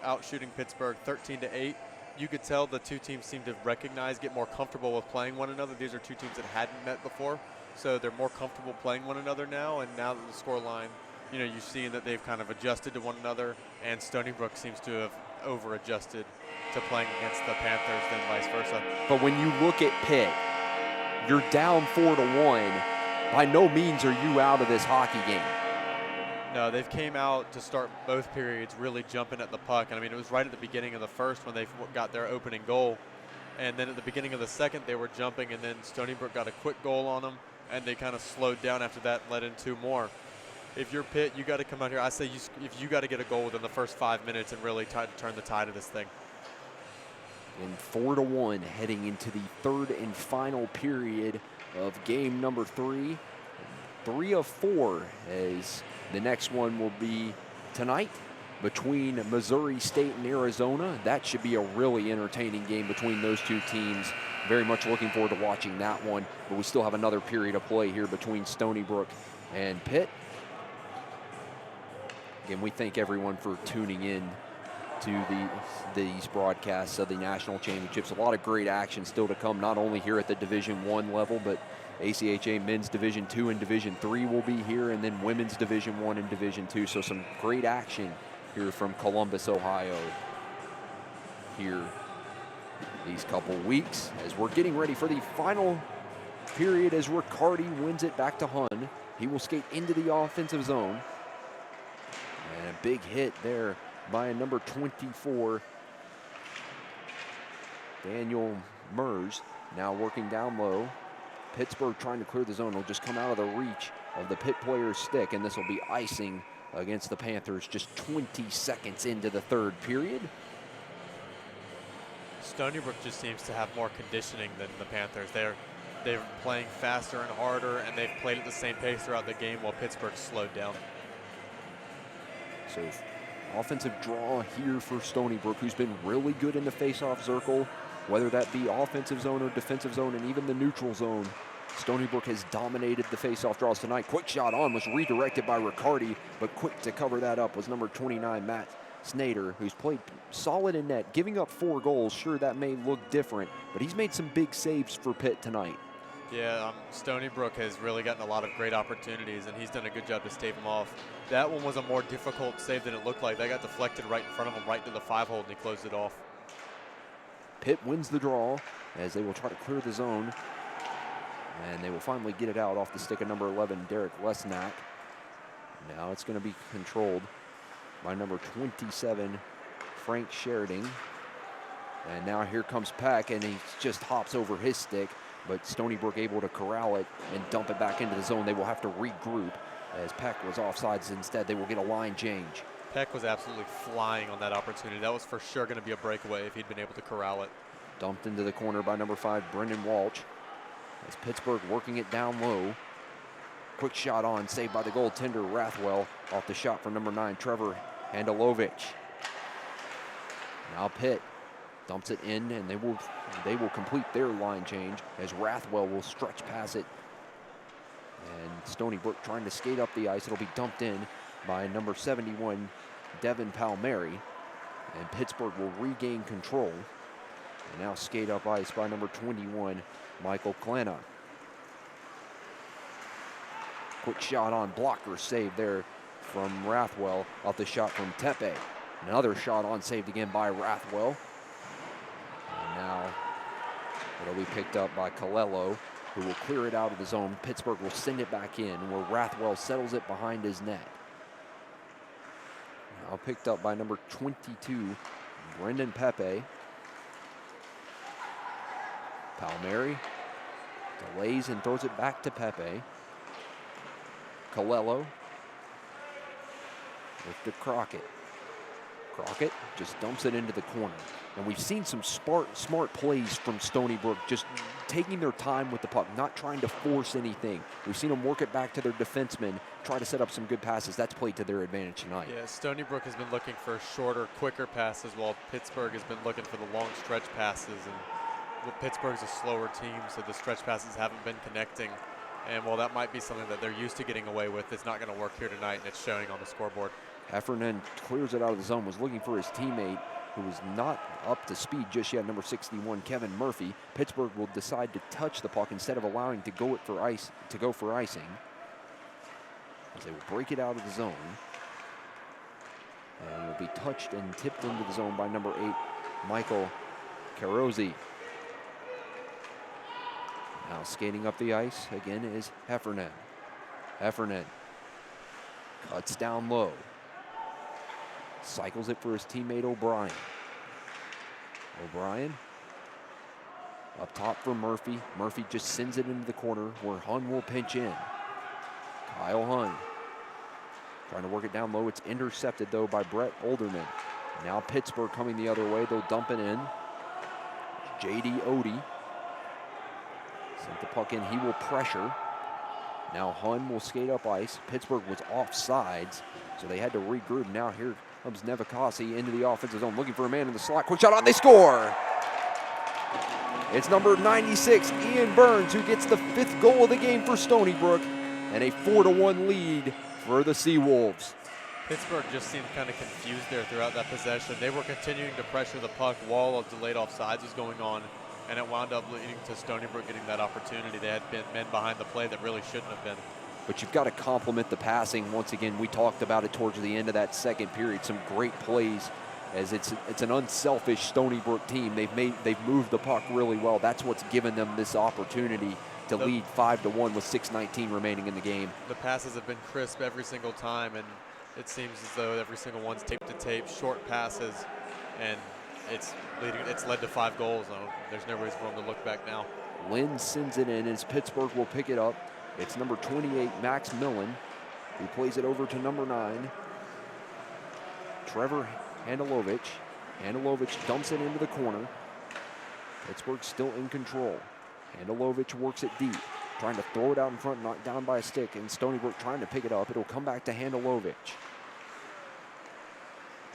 out shooting Pittsburgh 13-8. You could tell the two teams seem to recognize, get more comfortable with playing one another. These are two teams that hadn't met before, so they're more comfortable playing one another now. And now that the score line, you're seeing that they've kind of adjusted to one another, and Stony Brook seems to have over-adjusted to playing against the Panthers than vice versa. But when you look at Pitt, you're down 4-1. By no means are you out of this hockey game. No, they've came out to start both periods really jumping at the puck. And I mean, it was right at the beginning of the first when they got their opening goal. And then at the beginning of the second, they were jumping, and then Stony Brook got a quick goal on them, and they kind of slowed down after that and let in 2 more. If you're Pitt, you got to come out here. I say if you got to get a goal within the first 5 minutes and really turn the tide of this thing. And 4-1 heading into the third and final period of game number 3. 3 of 4 as the next one will be tonight between Missouri State and Arizona. That should be a really entertaining game between those two teams. Very much looking forward to watching that one. But we still have another period of play here between Stony Brook and Pitt. Again, we thank everyone for tuning in to these broadcasts of the national championships. A lot of great action still to come, not only here at the Division I level, but ACHA Men's Division II and Division III will be here, and then Women's Division I and Division II. So some great action here from Columbus, Ohio here these couple weeks as we're getting ready for the final period as Riccardi wins it back to Hun. He will skate into the offensive zone. And a big hit there by a number 24, Daniel Mers, now working down low. Pittsburgh trying to clear the zone. Will just come out of the reach of the Pitt player's stick, and this will be icing against the Panthers just 20 seconds into the third period. Stony Brook just seems to have more conditioning than the Panthers. They're playing faster and harder, and they've played at the same pace throughout the game while Pittsburgh slowed down. So offensive draw here for Stony Brook, who's been really good in the face-off circle, whether that be offensive zone or defensive zone and even the neutral zone. Stony Brook has dominated the face-off draws tonight. Quick shot on, was redirected by Riccardi, but quick to cover that up was number 29, Matt Snyder, who's played solid in net, giving up 4 goals. Sure, that may look different, but he's made some big saves for Pitt tonight. Yeah, Stony Brook has really gotten a lot of great opportunities, and he's done a good job to stave them off. That one was a more difficult save than it looked like. That got deflected right in front of him, right to the 5-hole, and he closed it off. Pitt wins the draw as they will try to clear the zone. And they will finally get it out off the stick of number 11, Derek Lesnack. Now it's going to be controlled by number 27, Frank Sheridan. And now here comes Peck, and he just hops over his stick. But Stony Brook able to corral it and dump it back into the zone. They will have to regroup as Peck was offsides. Instead, they will get a line change. Peck was absolutely flying on that opportunity. That was for sure going to be a breakaway if he'd been able to corral it. Dumped into the corner by number 5, Brendan Walsh. As Pittsburgh working it down low. Quick shot on, saved by the goaltender, Rathwell, off the shot from number 9, Trevor Handelovich. Now Pitt dumps it in, and they will complete their line change as Rathwell will stretch past it. And Stony Brook trying to skate up the ice. It'll be dumped in by number 71, Devin Palmieri. And Pittsburgh will regain control. And now skate up ice by number 21, Michael Klena. Quick shot on, blocker save there from Rathwell off the shot from Tepe. Another shot on, saved again by Rathwell. And now it'll be picked up by Colello, who will clear it out of the zone. Pittsburgh will send it back in, where Rathwell settles it behind his net. Now picked up by number 22, Brendan Pepe. Palmieri delays and throws it back to Pepe. Colello with the Crockett. Crockett just dumps it into the corner. And we've seen some smart plays from Stony Brook, just taking their time with the puck, not trying to force anything. We've seen them work it back to their defensemen, try to set up some good passes. That's played to their advantage tonight. Yeah, Stony Brook has been looking for shorter, quicker passes, while Pittsburgh has been looking for the long stretch passes. And well, Pittsburgh's a slower team, so the stretch passes haven't been connecting. And while that might be something that they're used to getting away with, it's not going to work here tonight, and it's showing on the scoreboard. Heffernan clears it out of the zone, was looking for his teammate, who was not up to speed just yet, number 61, Kevin Murphy. Pittsburgh will decide to touch the puck instead of allowing to go for icing. As they will break it out of the zone. And will be touched and tipped into the zone by number 8, Michael Carozzi. Now skating up the ice again is Heffernan. Heffernan cuts down low. Cycles it for his teammate O'Brien. O'Brien up top for Murphy. Murphy just sends it into the corner where Hun will pinch in. Kyle Hun trying to work it down low. It's intercepted though by Brett Olderman. Now Pittsburgh coming the other way. They'll dump it in. J.D. Odie sent the puck in. He will pressure. Now Hun will skate up ice. Pittsburgh was offsides, so they had to regroup. Now here comes Nevakasi into the offensive zone, looking for a man in the slot. Quick shot on, they score! It's number 96, Ian Burns, who gets the 5th goal of the game for Stony Brook, and a 4-1 lead for the Seawolves. Pittsburgh just seemed kind of confused there throughout that possession. They were continuing to pressure the puck while a delayed offsides was going on, and it wound up leading to Stony Brook getting that opportunity. They had been men behind the play that really shouldn't have been. But you've got to compliment the passing. Once again, we talked about it towards the end of that second period. Some great plays, as it's an unselfish Stony Brook team. They've moved the puck really well. That's what's given them this opportunity to lead 5-1 with 6:19 remaining in the game. The passes have been crisp every single time, and it seems as though every single one's tape to tape, short passes, and it's led to 5 goals. There's no reason for them to look back now. Lynn sends it in as Pittsburgh will pick it up. It's number 28, Max Millen, who plays it over to number 9, Trevor Handelovich. Handelovich dumps it into the corner. Pittsburgh still in control. Handelovich works it deep, trying to throw it out in front, knocked down by a stick, and Stony Brook trying to pick it up. It'll come back to Handelovich.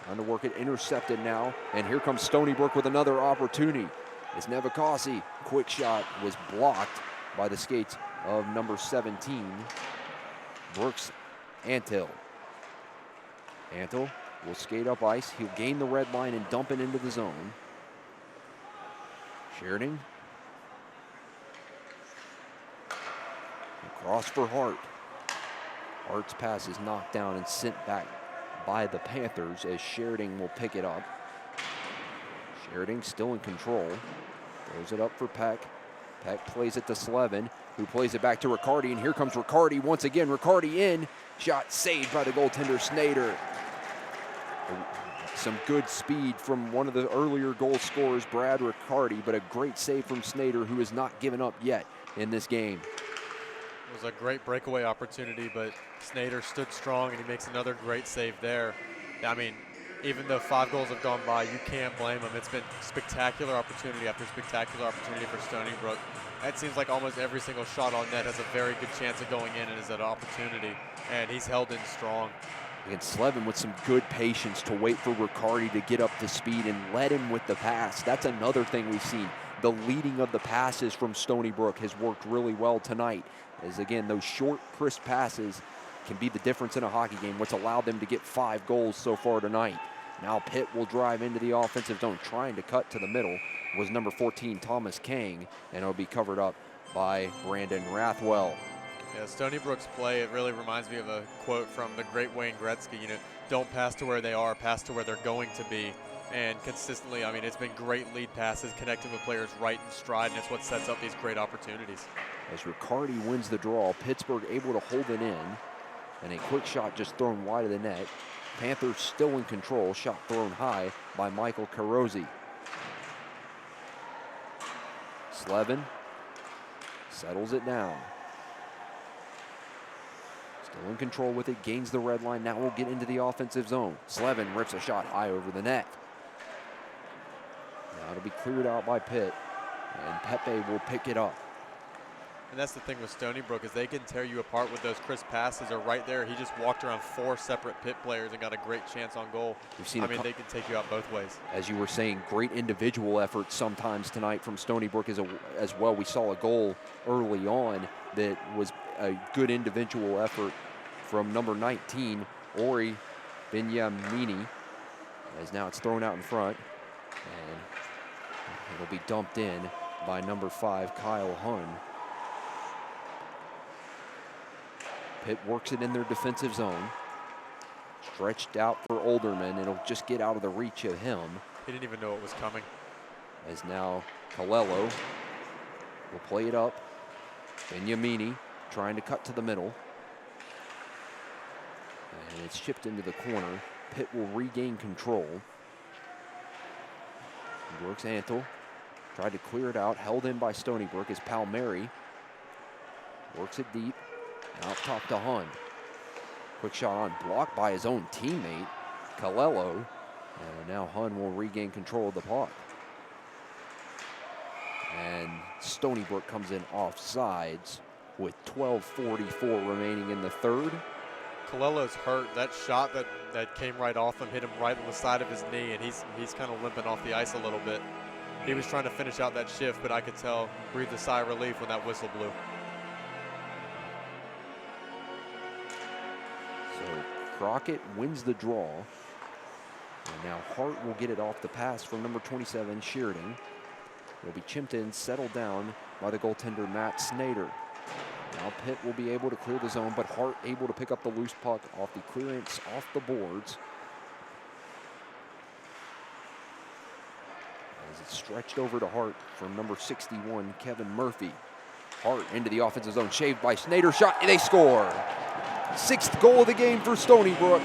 Trying to work it, intercepted now, and here comes Stony Brook with another opportunity. It's Nevakasi. Quick shot was blocked by the skates of number 17, Brooks Antill. Antill will skate up ice. He'll gain the red line and dump it into the zone. Sheridan. Across for Hart. Hart's pass is knocked down and sent back by the Panthers as Sheridan will pick it up. Sheridan still in control. Throws it up for Peck. Peck plays it to Slevin, who plays it back to Riccardi, and here comes Riccardi once again. Riccardi in. Shot saved by the goaltender, Snyder. Some good speed from one of the earlier goal scorers, Brad Riccardi, but a great save from Snyder, who has not given up yet in this game. It was a great breakaway opportunity, but Snyder stood strong, and he makes another great save there. I mean, even though 5 goals have gone by, you can't blame him. It's been spectacular opportunity after spectacular opportunity for Stony Brook. It seems like almost every single shot on net has a very good chance of going in and is an opportunity, and he's held in strong. And Slevin with some good patience to wait for Riccardi to get up to speed and let him with the pass. That's another thing we've seen. The leading of the passes from Stony Brook has worked really well tonight. As again, those short, crisp passes can be the difference in a hockey game, what's allowed them to get 5 goals so far tonight. Now Pitt will drive into the offensive zone, trying to cut to the middle was number 14, Thomas Kang, and it'll be covered up by Brandon Rathwell. Yeah, Stony Brook's play, it really reminds me of a quote from the great Wayne Gretzky, don't pass to where they are, pass to where they're going to be. And consistently, I mean, it's been great lead passes, connecting with players right in stride, and it's what sets up these great opportunities. As Riccardi wins the draw, Pittsburgh able to hold it in, and a quick shot just thrown wide of the net. Panthers still in control. Shot thrown high by Michael Carosi. Slevin settles it down. Still in control with it, gains the red line. Now we'll get into the offensive zone. Slevin rips a shot high over the net. Now it'll be cleared out by Pitt, and Pepe will pick it up. And that's the thing with Stony Brook is they can tear you apart with those crisp passes. Or right there, he just walked around 4 separate Pitt players and got a great chance on goal. We've seen they can take you out both ways. As you were saying, great individual effort sometimes tonight from Stony Brook as well. We saw a goal early on that was a good individual effort from number 19, Ori Binyamini, as now it's thrown out in front, and it'll be dumped in by number 5, Kyle Hun. Pitt works it in their defensive zone. Stretched out for Olderman. It'll just get out of the reach of him. He didn't even know it was coming. As now Colello will play it up. Binyamini trying to cut to the middle. And it's chipped into the corner. Pitt will regain control. Brooks Antle tried to clear it out. Held in by Stony Brook as Palmieri works it deep. Out top to Hun. Quick shot on, blocked by his own teammate, Colello. And now Hun will regain control of the puck. And Stony Brook comes in offsides with 12:44 remaining in the third. Colello's hurt. That shot that came right off him hit him right on the side of his knee, and he's kind of limping off the ice a little bit. He was trying to finish out that shift, but I could tell, breathed a sigh of relief when that whistle blew. So Crockett wins the draw. And now Hart will get it off the pass from number 27, Sheridan. It'll be chipped in, settled down by the goaltender, Matt Snyder. Now Pitt will be able to clear the zone, but Hart able to pick up the loose puck off the clearance off the boards. As it's stretched over to Hart from number 61, Kevin Murphy. Hart into the offensive zone, shaved by Snyder, shot, and they score. 6th goal of the game for Stony Brook.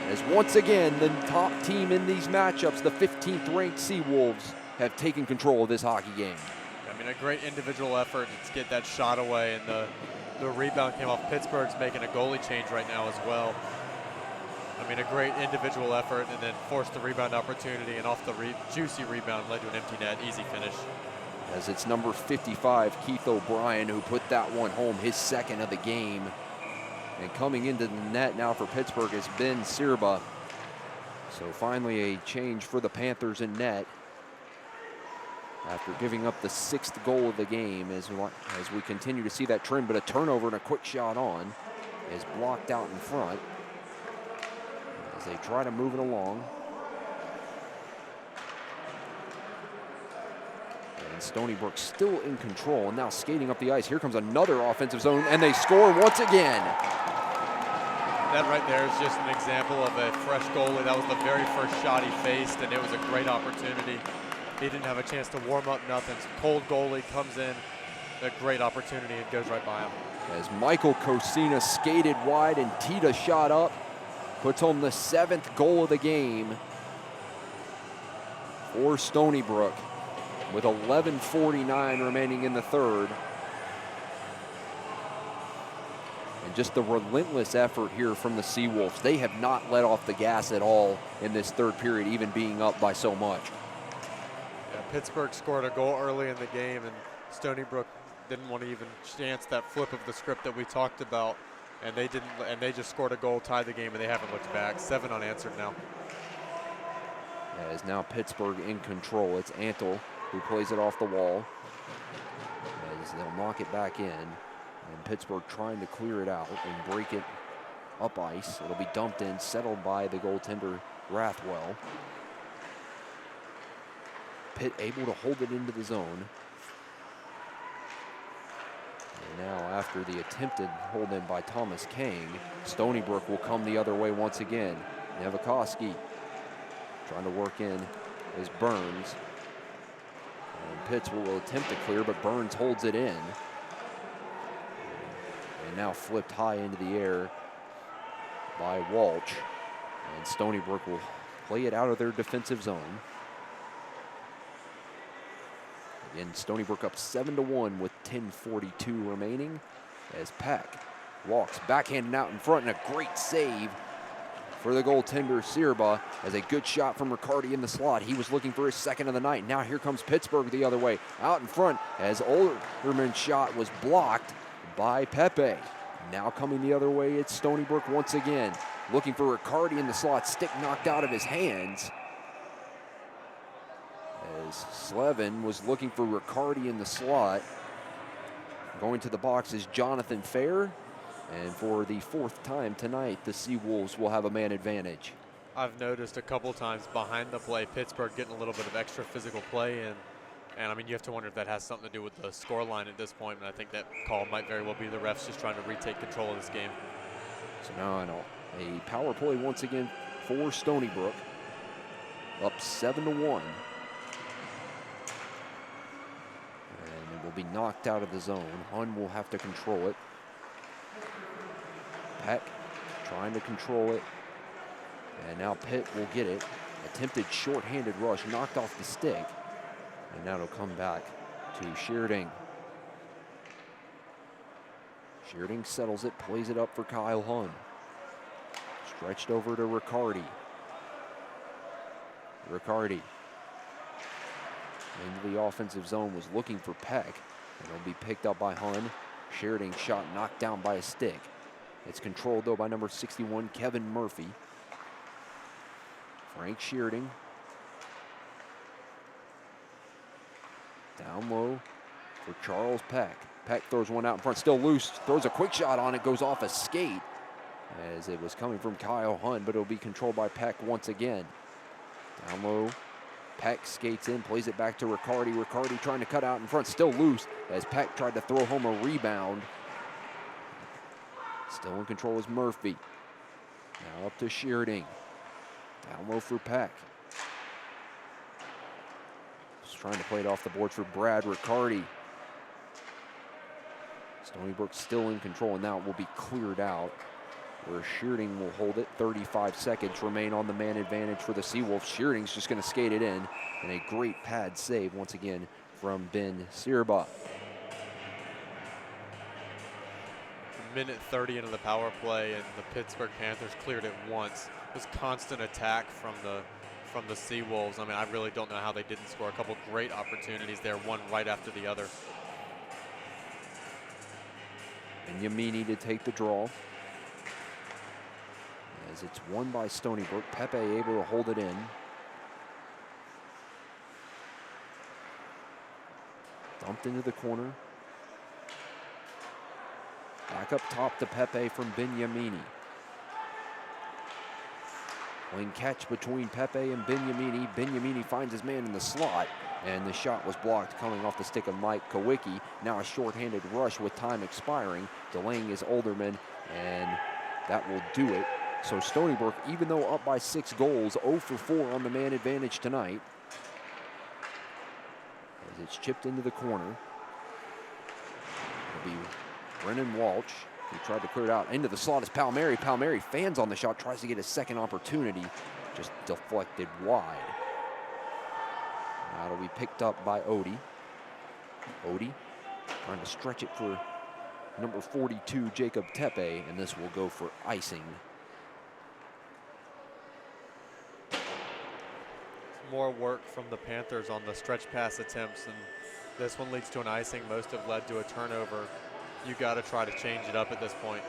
As once again, the top team in these matchups, the 15th ranked Seawolves, have taken control of this hockey game. I mean, a great individual effort to get that shot away, and the rebound came off. Pittsburgh's making a goalie change right now as well. I mean, a great individual effort, and then forced the rebound opportunity, and off the juicy rebound led to an empty net, easy finish. As it's number 55, Keith O'Brien, who put that one home, his second of the game. And coming into the net now for Pittsburgh is Ben Sirba. So finally a change for the Panthers in net, after giving up the 6th goal of the game, as we continue to see that trend, but a turnover and a quick shot on is blocked out in front as they try to move it along. And Stony Brook still in control and now skating up the ice. Here comes another offensive zone, and they score once again. That right there is just an example of a fresh goalie. That was the very first shot he faced, and it was a great opportunity. He didn't have a chance to warm up, nothing. Cold goalie comes in, a great opportunity, and goes right by him. As Michael Cosina skated wide and Tita shot up, puts home the 7th goal of the game for Stony Brook with 11:49 remaining in the third. And just the relentless effort here from the Seawolves. They have not let off the gas at all in this third period, even being up by so much. Pittsburgh scored a goal early in the game, and Stony Brook didn't want to even chance that flip of the script that we talked about, and they didn't. And they just scored a goal, tied the game, and they haven't looked back. 7 unanswered now. As now Pittsburgh in control. It's Antle who plays it off the wall, as they'll knock it back in, and Pittsburgh trying to clear it out and break it up ice. It'll be dumped in, settled by the goaltender Rathwell. Pitt able to hold it into the zone. And now after the attempted hold in by Thomas Kang, Stony Brook will come the other way once again. Nevikoski trying to work in is Burns. And Pitts will attempt to clear, but Burns holds it in. And now flipped high into the air by Walsh. And Stony Brook will play it out of their defensive zone. Again, Stony Brook up 7-1 with 10:42 remaining as Pack walks backhanded out in front, and a great save for the goaltender Sirba as a good shot from Riccardi in the slot. He was looking for his second of the night. Now here comes Pittsburgh the other way, out in front as Olderman's shot was blocked by Pepe. Now coming the other way, it's Stony Brook once again, looking for Riccardi in the slot, stick knocked out of his hands. As Slevin was looking for Riccardi in the slot. Going to the box is Jonathan Fair. And for the fourth time tonight, the Seawolves will have a man advantage. I've noticed a couple times behind the play, Pittsburgh getting a little bit of extra physical play in. And I mean, you have to wonder if that has something to do with the score line at this point. And I think that call might very well be the refs just trying to retake control of this game. So now I know a power play once again for Stony Brook. Up 7-1. And it will be knocked out of the zone. Hun will have to control it. Peck trying to control it. And now Pitt will get it. Attempted short-handed rush, knocked off the stick. And now it'll come back to Shearding. Shearding settles it, plays it up for Kyle Hun. Stretched over to Riccardi. Riccardi into the offensive zone, was looking for Peck. And it'll be picked up by Hun. Shearding shot knocked down by a stick. It's controlled though by number 61, Kevin Murphy. Frank Shearding. Down low for Charles Peck. Peck throws one out in front, still loose, throws a quick shot on it, goes off a skate as it was coming from Kyle Hun, but it'll be controlled by Peck once again. Down low, Peck skates in, plays it back to Riccardi. Riccardi trying to cut out in front, still loose as Peck tried to throw home a rebound. Still in control is Murphy. Now up to Shearding. Down low for Peck. Just trying to play it off the boards for Brad Riccardi. Stony Brook still in control, and now it will be cleared out, where Shearding will hold it. 35 seconds remain on the man advantage for the Seawolves. Shearding's just going to skate it in, and a great pad save once again from Ben Sirba. Minute 30 into the power play, and the Pittsburgh Panthers cleared it once. It was constant attack from the Seawolves. I mean, I really don't know how they didn't score. A couple great opportunities there, one right after the other. And Yamini to take the draw. As it's won by Stony Brook. Pepe able to hold it in. Dumped into the corner. Back up top to Pepe from Binyamini. Playing catch between Pepe and Binyamini. Binyamini finds his man in the slot, and the shot was blocked coming off the stick of Mike Kowicki. Now a short-handed rush with time expiring. Delaying is Olderman, and that will do it. So Stony Brook, even though up by 6 goals, 0 for 4 on the man advantage tonight. As it's chipped into the corner. It'll be Brennan Walsh, who tried to clear it out. Into the slot is Palmieri. Palmieri fans on the shot, tries to get a second opportunity, just deflected wide. Now it'll be picked up by Odie. Odie trying to stretch it for number 42, Jacob Tepe, and this will go for icing. More work from the Panthers on the stretch pass attempts, and this one leads to an icing. Most have led to a turnover. You got to try to change it up at this point.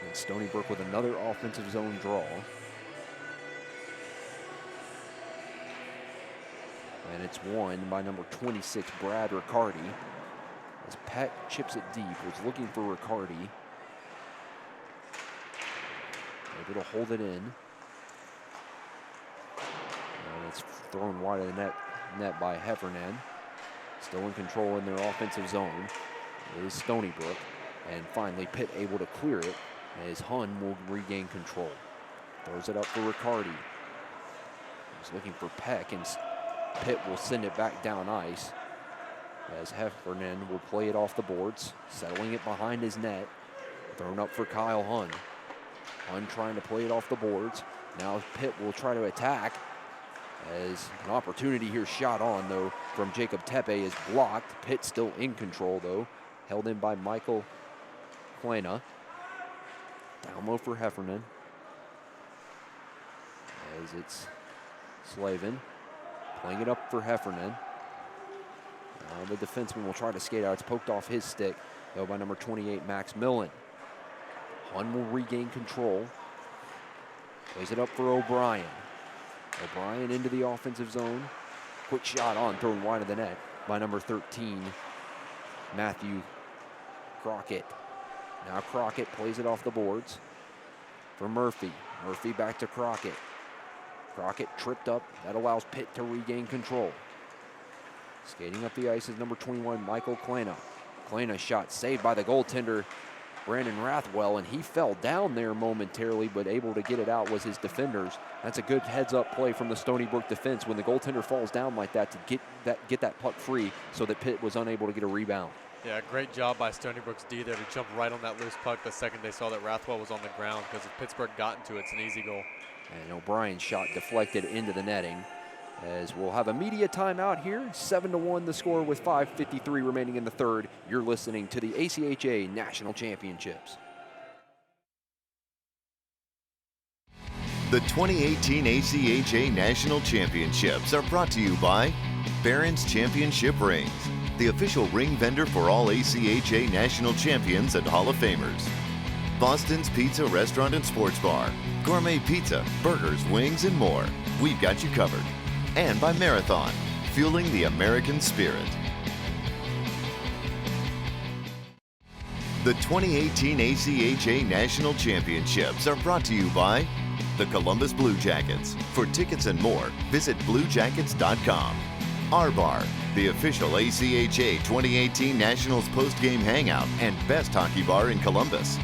And Stony Brook with another offensive zone draw. And it's won by number 26, Brad Riccardi. As Peck chips it deep, was looking for Riccardi. Able to hold it in. And it's thrown wide of the net by Heffernan. Still in control in their offensive zone is Stony Brook. And finally, Pitt able to clear it as Hun will regain control. Throws it up for Riccardi. He's looking for Peck, and Pitt will send it back down ice as Heffernan will play it off the boards, settling it behind his net. Thrown up for Kyle Hun. Hun trying to play it off the boards. Now Pitt will try to attack as an opportunity here shot on, though, from Jacob Tepe is blocked. Pitt still in control, though. Held in by Michael Klena. Down low for Heffernan. As it's Slavin playing it up for Heffernan. The defenseman will try to skate out. It's poked off his stick, though, by number 28, Max Millen. Hun will regain control. Plays it up for O'Brien. O'Brien into the offensive zone. Quick shot on, thrown wide of the net by number 13, Matthew Crockett. Now Crockett plays it off the boards for Murphy. Murphy back to Crockett. Crockett tripped up. That allows Pitt to regain control. Skating up the ice is number 21, Michael Klena. Klena's shot saved by the goaltender, Brandon Rathwell, and he fell down there momentarily, but able to get it out was his defenders. That's a good heads-up play from the Stony Brook defense when the goaltender falls down like that to get that puck free so that Pitt was unable to get a rebound. Yeah, great job by Stony Brook's D there to jump right on that loose puck the second they saw that Rathwell was on the ground, because if Pittsburgh got into it, it's an easy goal. And O'Brien's shot deflected into the netting. As we'll have a media timeout here. 7-1 the score with 5:53 remaining in the third. You're listening to the ACHA National Championships. The 2018 ACHA National Championships are brought to you by Barron's Championship Rings, the official ring vendor for all ACHA National Champions and Hall of Famers. Boston's Pizza Restaurant and Sports Bar, gourmet pizza, burgers, wings, and more. We've got you covered. And by Marathon, fueling the American spirit. The 2018 ACHA National Championships are brought to you by the Columbus Blue Jackets. For tickets and more, visit bluejackets.com. R-Bar, the official ACHA 2018 Nationals post-game hangout and best hockey bar in Columbus.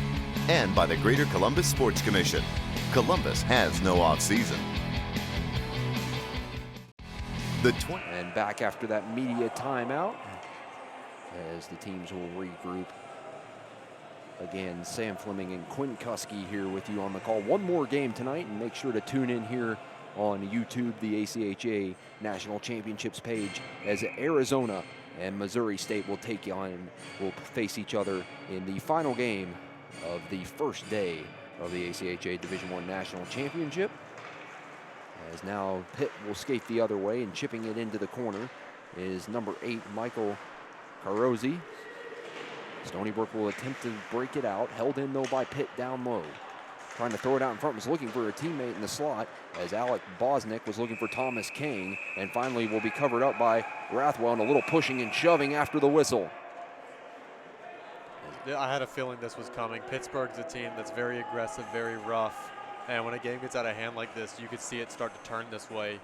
And by the Greater Columbus Sports Commission. Columbus has no off-season. And back after that media timeout as the teams will regroup. Again, Sam Fleming and Quinn Kuski here with you on the call. One more game tonight, and make sure to tune in here on YouTube, the ACHA National Championships page, as Arizona and Missouri State will will face each other in the final game of the first day of the ACHA Division I National Championship. As now Pitt will skate the other way, and chipping it into the corner is number 8, Michael Carosi. Stony Brook will attempt to break it out, held in though by Pitt down low. Trying to throw it out in front, was looking for a teammate in the slot as Alec Bosnick was looking for Thomas King, and finally will be covered up by Rathwell, and a little pushing and shoving after the whistle. I had a feeling this was coming. Pittsburgh's a team that's very aggressive, very rough. And when a game gets out of hand like this, you could see it start to turn this way.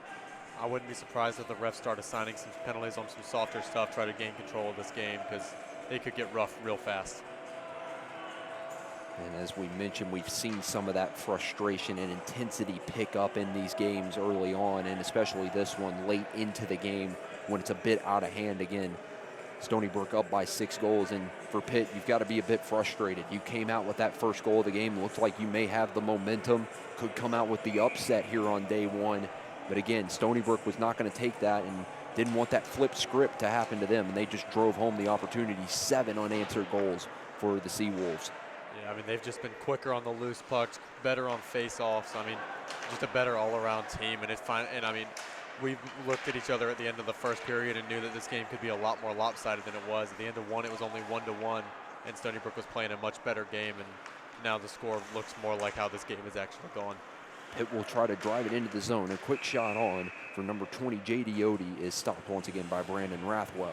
I wouldn't be surprised if the refs start assigning some penalties on some softer stuff, try to gain control of this game, because they could get rough real fast. And as we mentioned, we've seen some of that frustration and intensity pick up in these games early on, and especially this one late into the game when it's a bit out of hand again. Stony Brook up by 6 goals, and for Pitt, you've got to be a bit frustrated. You came out with that first goal of the game. It looks like you may have the momentum, could come out with the upset here on day one. But again, Stony Brook was not going to take that and didn't want that flip script to happen to them, and they just drove home the opportunity. 7 unanswered goals for the Seawolves. Yeah, I mean, they've just been quicker on the loose pucks, better on face-offs. I mean, just a better all-around team. And it's fine. And I mean, we looked at each other at the end of the first period and knew that this game could be a lot more lopsided than it was. At the end of one, it was only 1-1, and Stony Brook was playing a much better game, and now the score looks more like how this game is actually going. Pitt will try to drive it into the zone. A quick shot on for number 20, J.D. Odie, is stopped once again by Brandon Rathwell.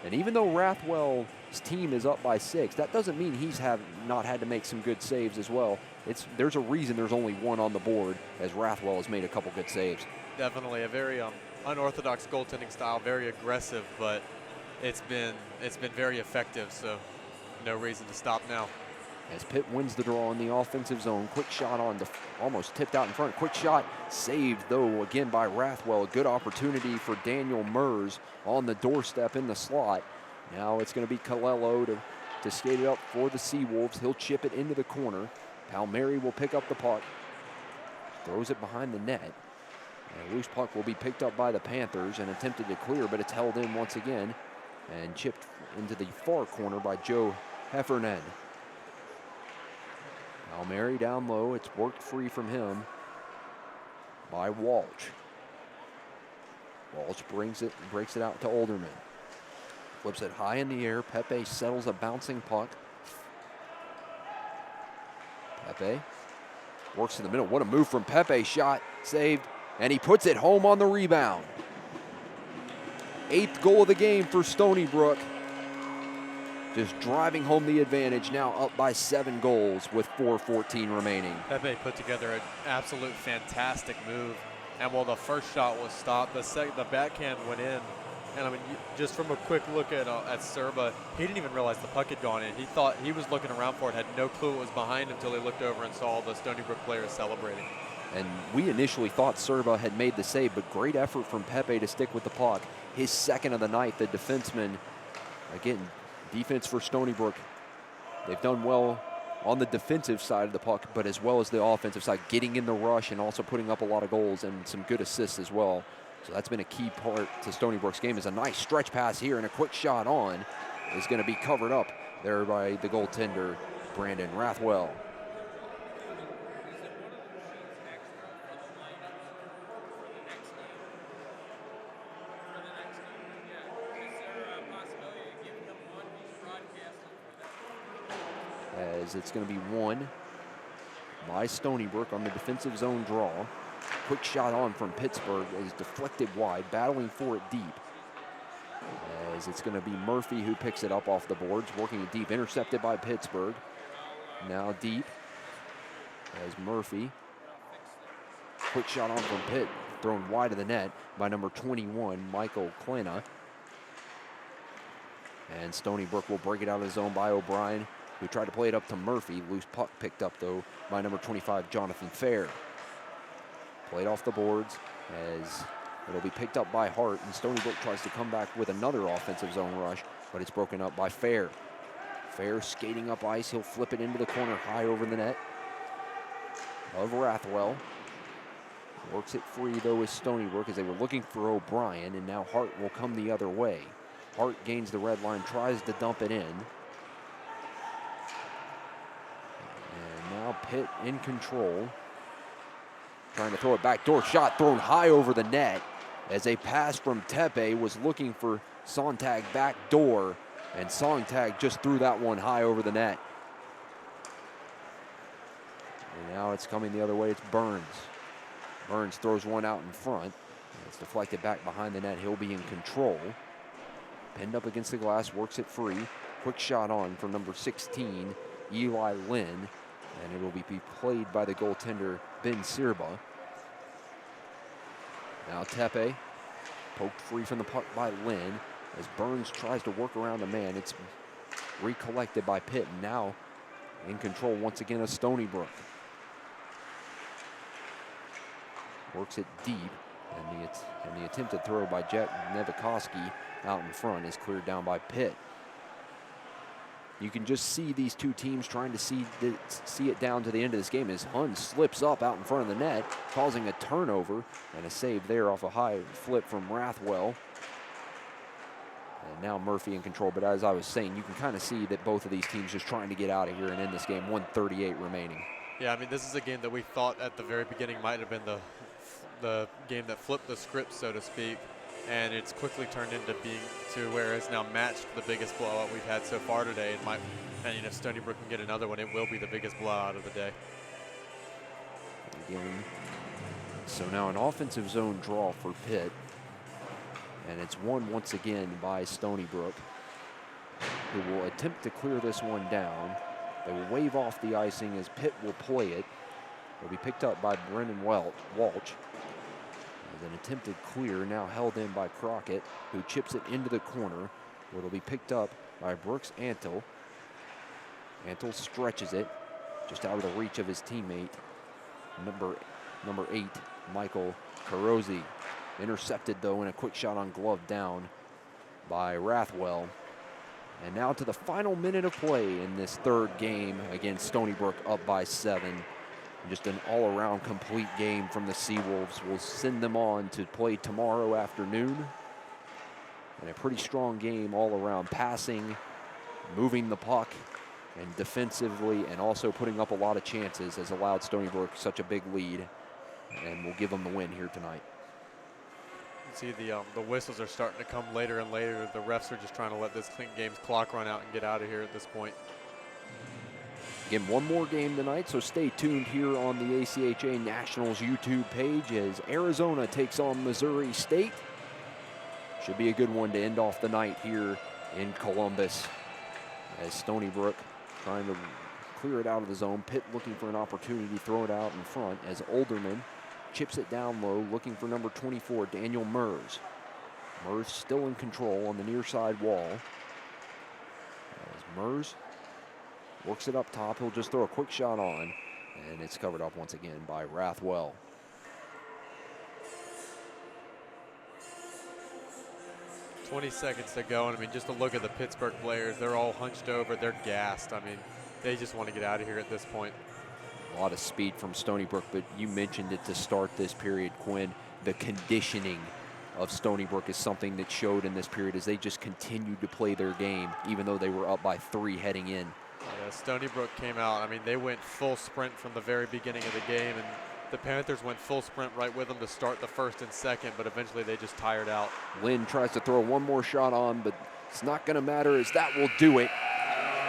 And even though Rathwell's team is up by 6, that doesn't mean he's not had to make some good saves as well. There's a reason there's only 1 on the board, as Rathwell has made a couple good saves. Definitely a very unorthodox goaltending style, very aggressive, but it's been very effective, so no reason to stop now. As Pitt wins the draw in the offensive zone, quick shot on almost tipped out in front. Quick shot saved though again by Rathwell. A good opportunity for Daniel Mers on the doorstep in the slot. Now it's going to be Colello to skate it up for the Seawolves. He'll chip it into the corner. Palmieri will pick up the puck, throws it behind the net. And a loose puck will be picked up by the Panthers and attempted to clear, but it's held in once again and chipped into the far corner by Joe Heffernan. Palmieri down low. It's worked free from him by Walsh. Walsh breaks it out to Olderman. Flips it high in the air. Pepe settles a bouncing puck. Pepe works to the middle. What a move from Pepe. Shot saved, and he puts it home on the rebound. 8th goal of the game for Stony Brook. Just driving home the advantage, now up by 7 goals with 4:14 remaining. Pepe put together an absolute fantastic move. And while the first shot was stopped, the backhand went in. And I mean, just from a quick look at Serba, he didn't even realize the puck had gone in. He thought he was looking around for it, had no clue what was behind him until he looked over and saw the Stony Brook players celebrating. And we initially thought Serba had made the save, but great effort from Pepe to stick with the puck. His second of the night, the defenseman, again, defense for Stony Brook. They've done well on the defensive side of the puck, but as well as the offensive side, getting in the rush and also putting up a lot of goals and some good assists as well. So that's been a key part to Stony Brook's game. Is a nice stretch pass here, and a quick shot on is going to be covered up there by the goaltender, Brandon Rathwell. As it's going to be won by Stony Brook on the defensive zone draw. Quick shot on from Pittsburgh is deflected wide, battling for it deep. As it's going to be Murphy who picks it up off the boards, working it deep, intercepted by Pittsburgh. Now deep as Murphy. Quick shot on from Pitt, thrown wide of the net by number 21, Michael Klena. And Stony Brook will break it out of the zone by O'Brien, who tried to play it up to Murphy. Loose puck picked up, though, by number 25, Jonathan Fair. Played off the boards as it'll be picked up by Hart, and Stony Brook tries to come back with another offensive zone rush, but it's broken up by Fair. Fair skating up ice. He'll flip it into the corner high over the net of Rathwell. Works it free, though, with Stony Brook as they were looking for O'Brien, and now Hart will come the other way. Hart gains the red line, tries to dump it in. And now Pitt in control. Trying to throw it back door. Shot thrown high over the net as a pass from Tepe was looking for Sontag back door, and Sontag just threw that one high over the net. And now it's coming the other way. It's Burns. Burns throws one out in front. It's deflected back behind the net. He'll be in control. Pinned up against the glass, works it free. Quick shot on from number 16, Eli Lynn. And it will be played by the goaltender, Ben Sirba. Now Tepe, poked free from the puck by Lynn. As Burns tries to work around a man, it's recollected by Pitt. And now in control once again of Stony Brook. Works it deep, and the attempted throw by Jack Nevikoski out in front is cleared down by Pitt. You can just see these two teams trying to see it down to the end of this game as Hun slips up out in front of the net, causing a turnover and a save there off a high flip from Rathwell. And now Murphy in control, but as I was saying, you can kind of see that both of these teams just trying to get out of here and end this game, 1:38 remaining. Yeah, I mean, this is a game that we thought at the very beginning might have been the game that flipped the script, so to speak. And it's quickly turned into being to where it's now matched the biggest blowout we've had so far today. And you know, Stony Brook can get another one, it will be the biggest blowout of the day. Again, so now an offensive zone draw for Pitt, and it's won once again by Stony Brook, who will attempt to clear this one down. They will wave off the icing as Pitt will play it. It'll be picked up by Brendan Walsh. An attempted clear now held in by Crockett, who chips it into the corner, where it'll be picked up by Brooks Antle. Antle stretches it just out of the reach of his teammate, number 8, Michael Carosi. Intercepted, though, in a quick shot on glove down by Rathwell. And now to the final minute of play in this third game. Again, Stony Brook up by 7. Just an all-around complete game from the Seawolves. We'll send them on to play tomorrow afternoon. And a pretty strong game all around, passing, moving the puck, and defensively, and also putting up a lot of chances has allowed Stony Brook such a big lead. And we'll give them the win here tonight. You see the whistles are starting to come later and later. The refs are just trying to let this game's clock run out and get out of here at this point. Again, one more game tonight, so stay tuned here on the ACHA Nationals YouTube page as Arizona takes on Missouri State. Should be a good one to end off the night here in Columbus as Stony Brook trying to clear it out of the zone. Pitt looking for an opportunity to throw it out in front as Olderman chips it down low, looking for number 24, Daniel Mers. Mers still in control on the near side wall. As Mers works it up top, he'll just throw a quick shot on, and it's covered up once again by Rathwell. "20 seconds to go, and I mean, just to look at the Pittsburgh players, they're all hunched over, they're gassed. I mean, they just want to get out of here at this point. A lot of speed from Stony Brook, but you mentioned it to start this period, Quinn. The conditioning of Stony Brook is something that showed in this period as they just continued to play their game, even though they were up by 3 heading in. Yeah, Stony Brook came out. I mean, they went full sprint from the very beginning of the game, and the Panthers went full sprint right with them to start the first and second, but eventually they just tired out. Lynn tries to throw one more shot on, but it's not going to matter as that will do it.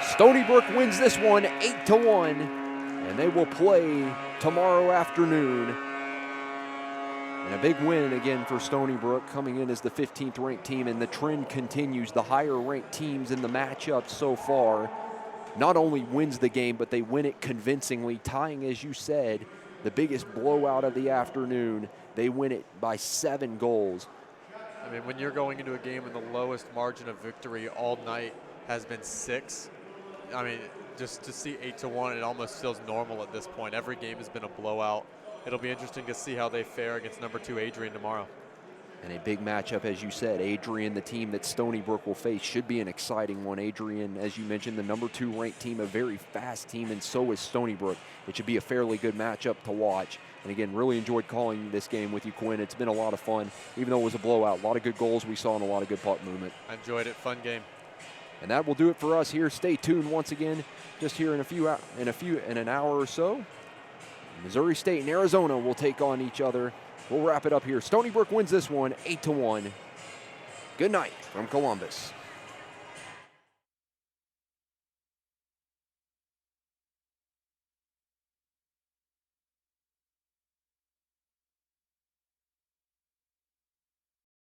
Stony Brook wins this one 8-1. And they will play tomorrow afternoon. And a big win again for Stony Brook, coming in as the 15th ranked team, and the trend continues. The higher ranked teams in the matchup so far not only wins the game, but they win it convincingly, tying, as you said, the biggest blowout of the afternoon. They win it by 7 goals. I mean, when you're going into a game and the lowest margin of victory all night has been 6, I mean, just to see 8-1, it almost feels normal at this point. Every game has been a blowout. It'll be interesting to see how they fare against number 2 Adrian tomorrow. And a big matchup, as you said. Adrian, the team that Stony Brook will face, should be an exciting one. Adrian, as you mentioned, the number 2 ranked team, a very fast team, and so is Stony Brook. It should be a fairly good matchup to watch. And again, really enjoyed calling this game with you, Quinn. It's been a lot of fun, even though it was a blowout. A lot of good goals we saw and a lot of good puck movement. I enjoyed it. Fun game. And that will do it for us here. Stay tuned once again, just here in an hour or so. Missouri State and Arizona will take on each other. We'll wrap it up here. Stony Brook wins this one 8-1. Good night from Columbus.